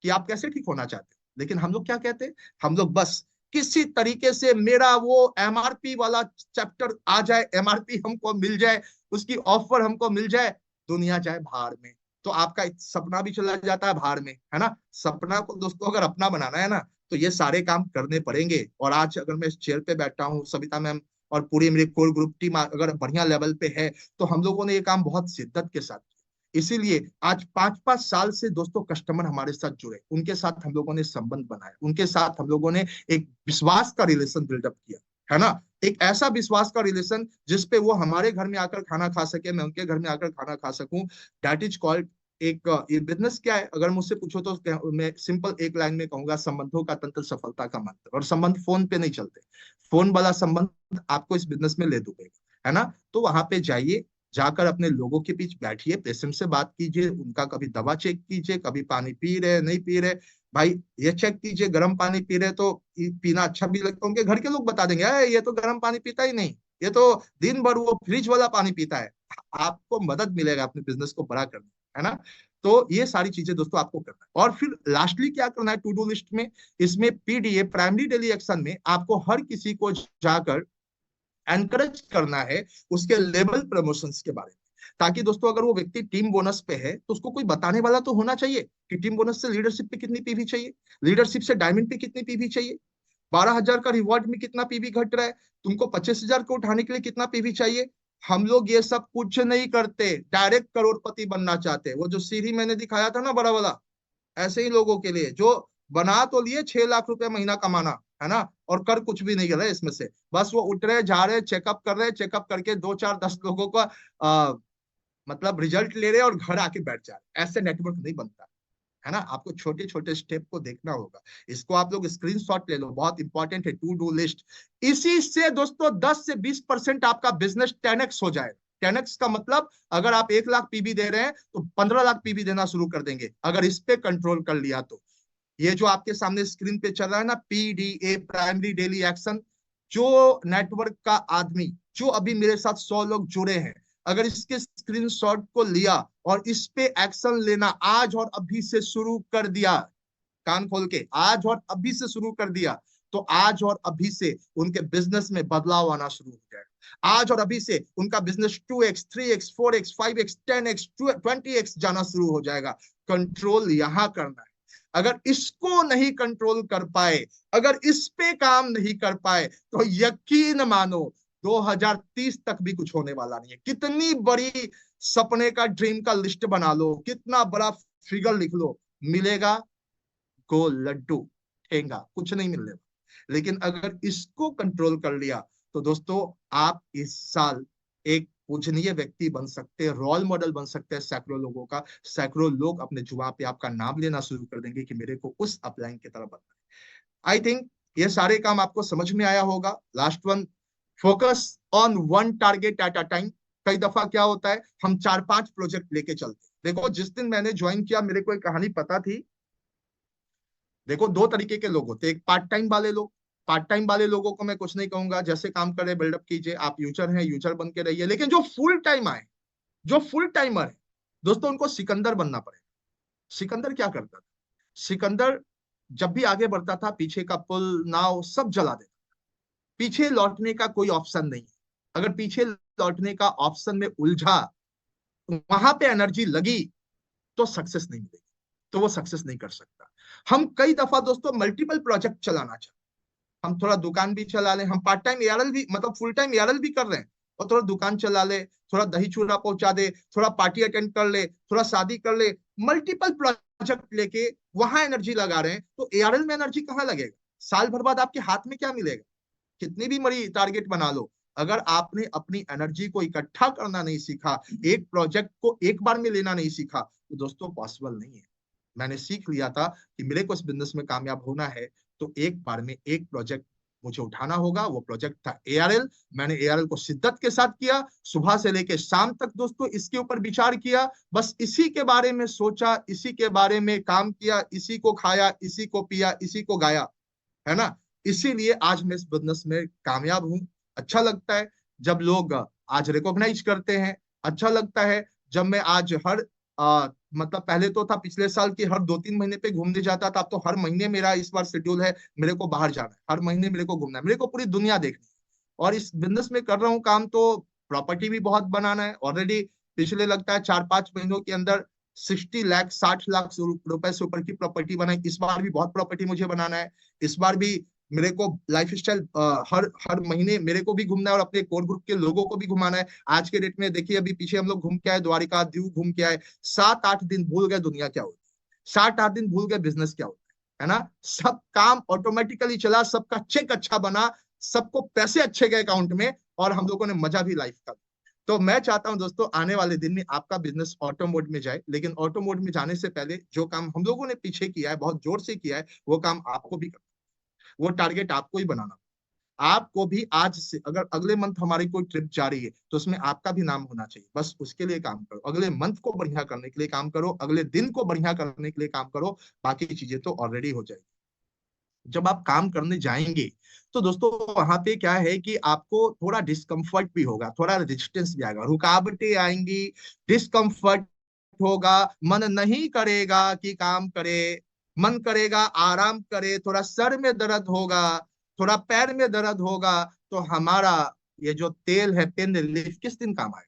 कि आप कैसे ठीक होना चाहते हैं। लेकिन हम लोग क्या कहते हैं, हम लोग बस किसी तरीके से मेरा वो एमआरपी वाला चैप्टर आ जाए, एमआरपी हमको मिल जाए, उसकी ऑफर हमको मिल जाए, दुनिया जाए भाड़ में। तो आपका सपना भी चला जाता है भाड़ में, है ना। सपना को दोस्तों अगर अपना बनाना है ना तो ये सारे काम करने पड़ेंगे। और आज अगर मैं इस चेयर पे बैठा हूँ, सविता मैम और पूरी मेरी कोर ग्रुप टीम अगर बढ़िया लेवल पे है, तो हम लोगों ने ये काम बहुत शिद्दत के साथ। इसीलिए आज 5-5 साल से दोस्तों कस्टमर हमारे साथ जुड़े, उनके साथ हम लोगों ने संबंध बनाया, उनके साथ हम लोगों ने एक विश्वास का रिलेशन बिल्डअप किया, है ना। एक ऐसा विश्वास का रिलेशन जिसपे वो हमारे घर में आकर खाना खा सके, मैं उनके घर में आकर खाना खा सकूं। दैट इज कॉल्ड एक ये बिजनेस क्या है अगर मुझसे पूछो तो मैं सिंपल एक लाइन में कहूंगा, संबंधों का तंत्र सफलता का मंत्र। और संबंध फोन पे नहीं चलते, फोन वाला संबंध आपको इस बिजनेस में ले डूबेगा, है ना। तो वहां पे जाइए, जाकर अपने लोगों के बीच बैठिए, पेशेंट से बात कीजिए, उनका कभी दवा चेक कीजिए, कभी पानी पी रहे नहीं पी रहे। भाई ये चेक कीजिए, गर्म पानी पी रहे तो पीना अच्छा भी लगता है, उनके घर के लोग बता देंगे ये तो गर्म पानी पीता ही नहीं, ये तो दिन भर वो फ्रिज वाला पानी पीता है। आपको मदद मिलेगा अपने बिजनेस को बड़ा करने, है ना। तो ये सारी चीजें दोस्तों आपको करना है। और फिर लास्टली क्या करना है टू डू लिस्ट में, इसमें पीडीए प्राइमरी डेली एक्शन में आपको हर किसी को जाकर एनकरेज करना है उसके लेवल प्रमोशंस के बारे में। ताकि दोस्तों अगर वो व्यक्ति टीम बोनस पे है तो उसको कोई बताने वाला तो होना चाहिए कि टीम बोनस से लीडरशिप पे कितनी पीवी चाहिए, लीडरशिप से डायमंड पे कितनी पीवी चाहिए, 12,000 का रिवॉर्ड में कितना पीवी घट रहा है, तुमको 25,000 को उठाने के लिए कितना पीवी चाहिए। हम लोग ये सब कुछ नहीं करते, डायरेक्ट करोड़पति बनना चाहते हैं। वो जो सीढ़ी मैंने दिखाया था ना बड़ा वाला, ऐसे ही लोगों के लिए जो बना तो लिए 6 लाख रुपए महीना कमाना, है ना, और कर कुछ भी नहीं कर रहे इसमें से, बस वो उठ रहे जा रहे चेकअप कर रहे, चेकअप करके 2 4 10 लोगों का मतलब रिजल्ट ले रहे और घर आके बैठ जा रहे। ऐसे नेटवर्क नहीं बनता। है ना। आपको छोटे छोटे स्टेप को देखना होगा। इसको आप लोग स्क्रीनशॉट ले लो, बहुत इंपॉर्टेंट है, टू डू लिस्ट। इसी से दोस्तों 10 से 20% आपका बिजनेस 10x हो जाएगा। 10x का मतलब अगर आप 1 लाख पीवी दे रहे हैं तो 15 लाख पीवी देना शुरू कर देंगे, अगर इस पे कंट्रोल कर लिया तो। ये जो आपके सामने स्क्रीन पे चल रहा है ना, PDA, प्राइमरी डेली एक्शन, जो नेटवर्क का आदमी, जो अभी मेरे साथ 100 लोग जुड़े हैं, अगर इसके स्क्रीनशॉट को लिया और इस पे एक्शन लेना आज और अभी से शुरू कर दिया, कान खोल के आज और अभी से शुरू कर दिया, तो आज और अभी से उनके बिजनेस में बदलाव आना शुरू हो जाएगा। आज और अभी से उनका business 2x, 3x, 4x, 5x, 10x, 20x जाना शुरू हो जाएगा। कंट्रोल यहां करना है। अगर इसको नहीं कंट्रोल कर पाए, अगर इस पे काम नहीं कर पाए, तो यकीन मानो 2030 तक भी कुछ होने वाला नहीं है। कितनी बड़ी सपने का, ड्रीम का लिस्ट बना लो, कितना बड़ा फिगर लिख लो, मिलेगा को लड्डू ठेंगा, कुछ नहीं मिलने वाला। लेकिन अगर इसको कंट्रोल कर लिया तो दोस्तों आप इस साल एक पूजनीय व्यक्ति बन सकते हैं, रोल मॉडल बन सकते हैं सैकड़ों लोगों का। सैकड़ों लोग अपने जुबान पे आपका नाम लेना शुरू कर देंगे कि मेरे को उस अपलाइन की तरह बनना है। आई थिंक ये सारे काम आपको समझ में आया होगा। Last one, focus on one target at a time. कई दफा क्या होता है, हम 4-5 प्रोजेक्ट लेके चलते। देखो जिस दिन मैंने ज्वाइन किया मेरे को एक कहानी पता थी। देखो दो तरीके के लोग होते हैं, एक पार्ट टाइम वाले लोग। पार्ट टाइम वाले लोगों को मैं कुछ नहीं कहूंगा, जैसे काम करे बिल्डअप कीजिए, आप यूजर हैं यूजर बन के रहिए। लेकिन जो फुल टाइम आए, जो फुल टाइमर है दोस्तों, उनको सिकंदर बनना पड़ेगा। सिकंदर क्या करता था? सिकंदर जब भी आगे बढ़ता था, पीछे का पुल, नाव सब जला देता। पीछे लौटने का कोई ऑप्शन नहीं है। अगर पीछे लौटने का ऑप्शन में उलझा, वहां पे एनर्जी लगी, तो सक्सेस नहीं मिलेगी, तो वो सक्सेस नहीं कर सकता। हम कई दफा दोस्तों मल्टीपल प्रोजेक्ट चलाना चाहते, हम थोड़ा दुकान भी चला लें, हम पार्ट टाइम एआरएल भी, मतलब फुल टाइम एआरएल भी कर रहे हैं, और थोड़ा दुकान चला ले, थोड़ा दही चूड़ा पहुंचा दे, थोड़ा पार्टी अटेंड कर ले, थोड़ा शादी कर ले, मल्टीपल प्रोजेक्ट लेके वहां एनर्जी लगा रहे हैं, तो एआरएल में एनर्जी कहाँ लगेगा? साल भर बाद आपके हाथ में क्या मिलेगा? कितनी भी बड़ी टारगेट बना लो, अगर आपने अपनी एनर्जी को इकट्ठा करना नहीं सीखा, एक प्रोजेक्ट को एक बार में लेना नहीं सीखा, तो दोस्तों पॉसिबल नहीं है। मैंने सीख लिया था कि मेरे को इस बिजनेस में कामयाब होना है, तो एक बार में एक प्रोजेक्ट मुझे उठाना होगा। वो प्रोजेक्ट था एआरएल। मैंने एआरएल को शिद्दत के साथ किया, सुबह से लेकर शाम तक दोस्तों इसके ऊपर विचार किया, बस इसी के बारे में सोचा, इसी के बारे में काम किया, इसी को खाया, इसी को पिया, इसी को गाया, है ना। इसीलिए आज मैं इस बिजनेस में कामयाब हूं। अच्छा लगता है जब लोग आज रिकॉग्नाइज करते हैं। अच्छा लगता है जब मैं आज हर मतलब पहले तो था पिछले साल की हर 2-3 महीने पे घूमने जाता था, अब तो हर महीने मेरा इस बार शेड्यूल है, मेरे को बाहर जाना है, हर महीने मेरे को घूमना है, मेरे को पूरी दुनिया देखनी है। और इस बिजनेस में कर रहा हूँ काम, तो प्रॉपर्टी भी बहुत बनाना है। ऑलरेडी पिछले लगता है 4-5 महीनों के अंदर 60 लाख 60 लाख रुपए से ऊपर की प्रॉपर्टी बनाई। इस बार भी बहुत प्रॉपर्टी मुझे बनाना है। इस बार भी मेरे को लाइफ स्टाइल हर हर महीने मेरे को भी घूमना है और अपने कोर ग्रुप के लोगों को भी घुमाना है। आज के डेट में देखिए, अभी पीछे हम लोग घूम के आए, द्वारिका दीव घूम के आए। 7-8 दिन भूल गए दुनिया क्या होती है, 7-8 दिन भूल गए बिजनेस क्या होता है ना। सब काम ऑटोमेटिकली चला, सबका चेक अच्छा बना, सबको पैसे अच्छे गए अकाउंट में, और हम लोगों ने मजा भी लाइफ का। तो मैं चाहता हूं दोस्तों आने वाले दिन में आपका बिजनेस ऑटो मोड में जाए, लेकिन ऑटो मोड में जाने से पहले जो काम हम लोगों ने पीछे किया है, बहुत जोर से किया है, वो काम आपको भी करना, वो टारगेट आपको ही बनाना। आपको भी आज से, अगर अगले मंथ हमारी कोई ट्रिप जा रही है तो उसमें आपका भी नाम होना चाहिए। बस उसके लिए काम करो, अगले मंथ को बढ़िया करने के लिए काम करो, अगले दिन को बढ़िया करने के लिए काम करो, बाकी चीजें तो ऑलरेडी हो जाएगी। जब आप काम करने जाएंगे तो दोस्तों वहां पे क्या है कि आपको थोड़ा डिस्कम्फर्ट भी होगा, थोड़ा रेजिस्टेंस भी आएगा, रुकावटें आएंगी, डिस्कम्फर्ट होगा, मन नहीं करेगा कि काम करे, मन करेगा आराम करे, थोड़ा सर में दर्द होगा, थोड़ा पैर में दर्द होगा, तो हमारा ये जो तेल है पेन रिलीफ किस दिन काम आए?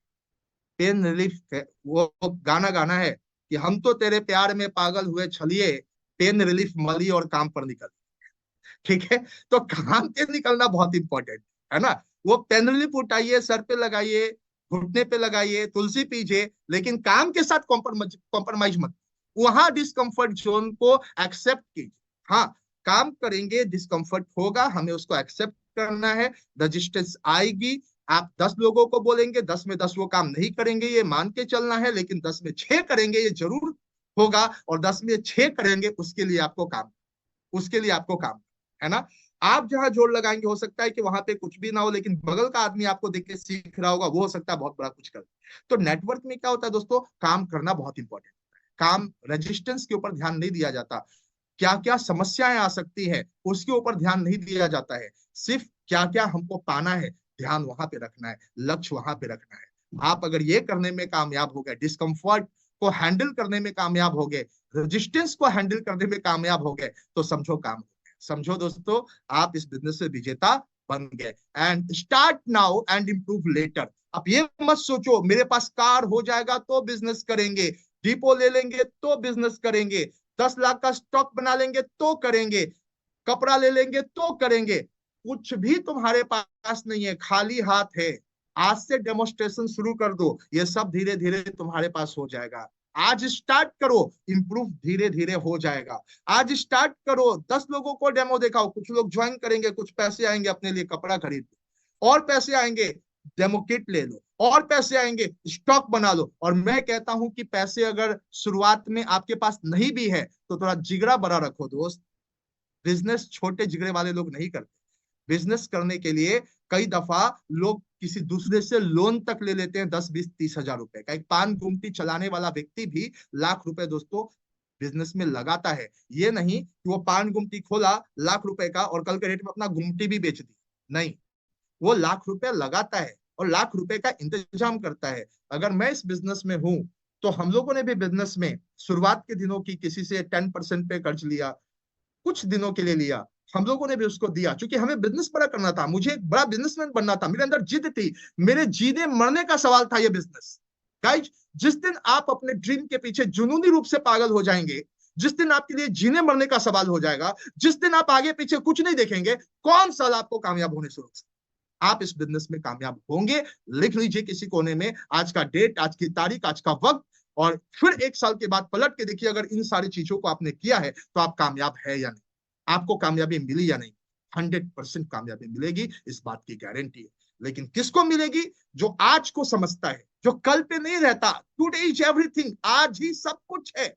पेन रिलीफ वो गाना गाना है कि हम तो तेरे प्यार में पागल हुए छलिए, पेन रिलीफ मली और काम पर निकल। ठीक है, तो काम पे निकलना बहुत इंपॉर्टेंट है ना। वो पेन रिलीफ उठाइए, सर पे लगाइए, घुटने पे लगाइए, तुलसी पीजिए, लेकिन काम के साथ कॉम्प्रोमाइज मत। वहां डिस्कम्फर्ट जोन को एक्सेप्ट कीजिए। हाँ, काम करेंगे, डिस्कम्फर्ट होगा, हमें उसको एक्सेप्ट करना है। रजिस्टेंस आएगी, आप 10 लोगों को बोलेंगे, 10 में 10 वो काम नहीं करेंगे, ये मान के चलना है, लेकिन 10 में 6 करेंगे, ये जरूर होगा और 10 में 6 करेंगे, उसके लिए आपको काम है ना। आप जहां जोर लगाएंगे, हो सकता है कि वहां पे कुछ भी ना हो, लेकिन बगल का आदमी आपको देख के सीख रहा होगा, वो हो सकता है बहुत बड़ा कुछ कर। तो नेटवर्क में क्या होता है दोस्तों, काम करना बहुत इंपॉर्टेंट। काम रेजिस्टेंस के ऊपर ध्यान नहीं दिया जाता, क्या क्या समस्याएं आ सकती है उसके ऊपर ध्यान नहीं दिया जाता है, सिर्फ क्या क्या हमको पाना है ध्यान वहां पे रखना है, लक्ष्य वहां पे रखना है। आप अगर ये करने में कामयाब हो गए, डिस्कम्फर्ट को हैंडल करने में कामयाब हो गए, रेजिस्टेंस को हैंडल करने में कामयाब हो गए, तो समझो काम हो गया। समझो दोस्तों, आप इस बिजनेस से विजेता बन गए। And start now and improve later. अब ये मत सोचो मेरे पास कार हो जाएगा तो बिजनेस करेंगे, डिपो ले लेंगे तो बिजनेस करेंगे, 10 लाख का स्टॉक बना लेंगे तो करेंगे, कपड़ा ले लेंगे तो करेंगे। कुछ भी तुम्हारे पास नहीं है, खाली हाथ है। आज से डेमोस्ट्रेशन शुरू कर दो, ये सब धीरे धीरे तुम्हारे पास हो जाएगा। आज स्टार्ट करो, इंप्रूव धीरे धीरे हो जाएगा। आज स्टार्ट करो, 10 लोगों को डेमो दिखाओ, कुछ लोग ज्वाइन करेंगे, कुछ पैसे आएंगे, अपने लिए कपड़ा खरीद लो, और पैसे आएंगे डेमो किट ले लो, और पैसे आएंगे स्टॉक बना लो। और मैं कहता हूं कि पैसे अगर शुरुआत में आपके पास नहीं भी है तो थोड़ा जिगरा बड़ा रखो दोस्त। बिजनेस छोटे जिगरे वाले लोग नहीं करते। बिजनेस करने के लिए कई दफा लोग किसी दूसरे से लोन तक ले लेते हैं, 10, 20, 30 हजार रुपए का। एक पान गुमटी चलाने वाला व्यक्ति भी लाख रुपए दोस्तों बिजनेस में लगाता है। ये नहीं कि वो पान गुमटी खोला लाख रुपए का और कल के रेट में अपना गुमटी भी बेच दी, नहीं, वो लाख रुपए लगाता है और लाख रुपए का इंतजाम करता है। अगर मैं इस बिजनेस में हूं, तो हम लोगों ने भी बिजनेस में शुरुआत के दिनों की किसी से 10% पे कर्ज लिया, कुछ दिनों के लिए लिया, हम लोगों ने भी उसको दिया, क्योंकि हमें बिजनेस बड़ा करना था, मुझे एक बड़ा बिजनेसमैन बनना था, मेरे अंदर जिद थी, मेरे जीने मरने का सवाल था ये बिजनेस। गाइज, जिस दिन आप अपने ड्रीम के पीछे जुनूनी रूप से पागल हो जाएंगे, जिस दिन आपके लिए जीने मरने का सवाल हो जाएगा, जिस दिन आप आगे पीछे कुछ नहीं देखेंगे, कौन साल आपको कामयाब होने से रोक सकता है? आप इस बिजनेस में कामयाब होंगे। लिख लीजिए किसी कोने में आज का डेट, आज की तारीख, आज का वक्त, और फिर 1 साल के बाद पलट के देखिए, अगर इन सारी चीजों को आपने किया है तो आप कामयाब है या नहीं, आपको कामयाबी मिली या नहीं। 100% कामयाबी मिलेगी, इस बात की गारंटी है। लेकिन किसको मिलेगी? जो आज को समझता है, जो कल पे नहीं रहता। टुडे इज एवरीथिंग, आज ही सब कुछ है।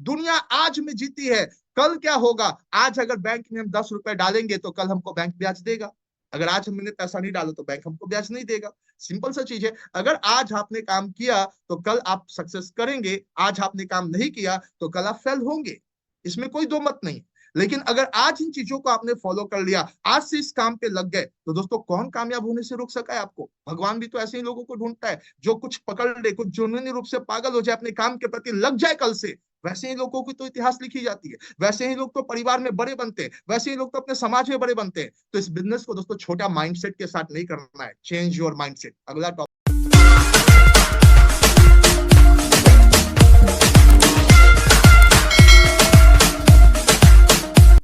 दुनिया आज में जीती है, कल क्या होगा? आज अगर बैंक में हम 10 रुपए डालेंगे तो कल हमको बैंक ब्याज देगा, अगर आज हमने पैसा नहीं डाला तो बैंक हमको ब्याज नहीं देगा। सिंपल सा चीज है। अगर आज आपने काम किया तो कल आप सक्सेस करेंगे, आज आपने काम नहीं किया तो कल आप फेल होंगे, इसमें कोई दो मत नहीं। लेकिन अगर आज इन चीजों को आपने फॉलो कर लिया, आज से इस काम पे लग गए, तो दोस्तों कौन कामयाब होने से रोक सका है आपको? भगवान भी तो ऐसे ही लोगों को ढूंढता है जो कुछ पकड़ ले, कुछ जुनूनी रूप से पागल हो जाए, अपने काम के प्रति लग जाए कल से। वैसे ही लोगों की तो इतिहास लिखी जाती है, वैसे ही लोग तो परिवार में बड़े बनते हैं, वैसे ही लोग तो अपने समाज में बड़े बनते हैं। तो इस बिजनेस को दोस्तों छोटा माइंडसेट के साथ नहीं करना है। Change your mindset. अगला टॉपिक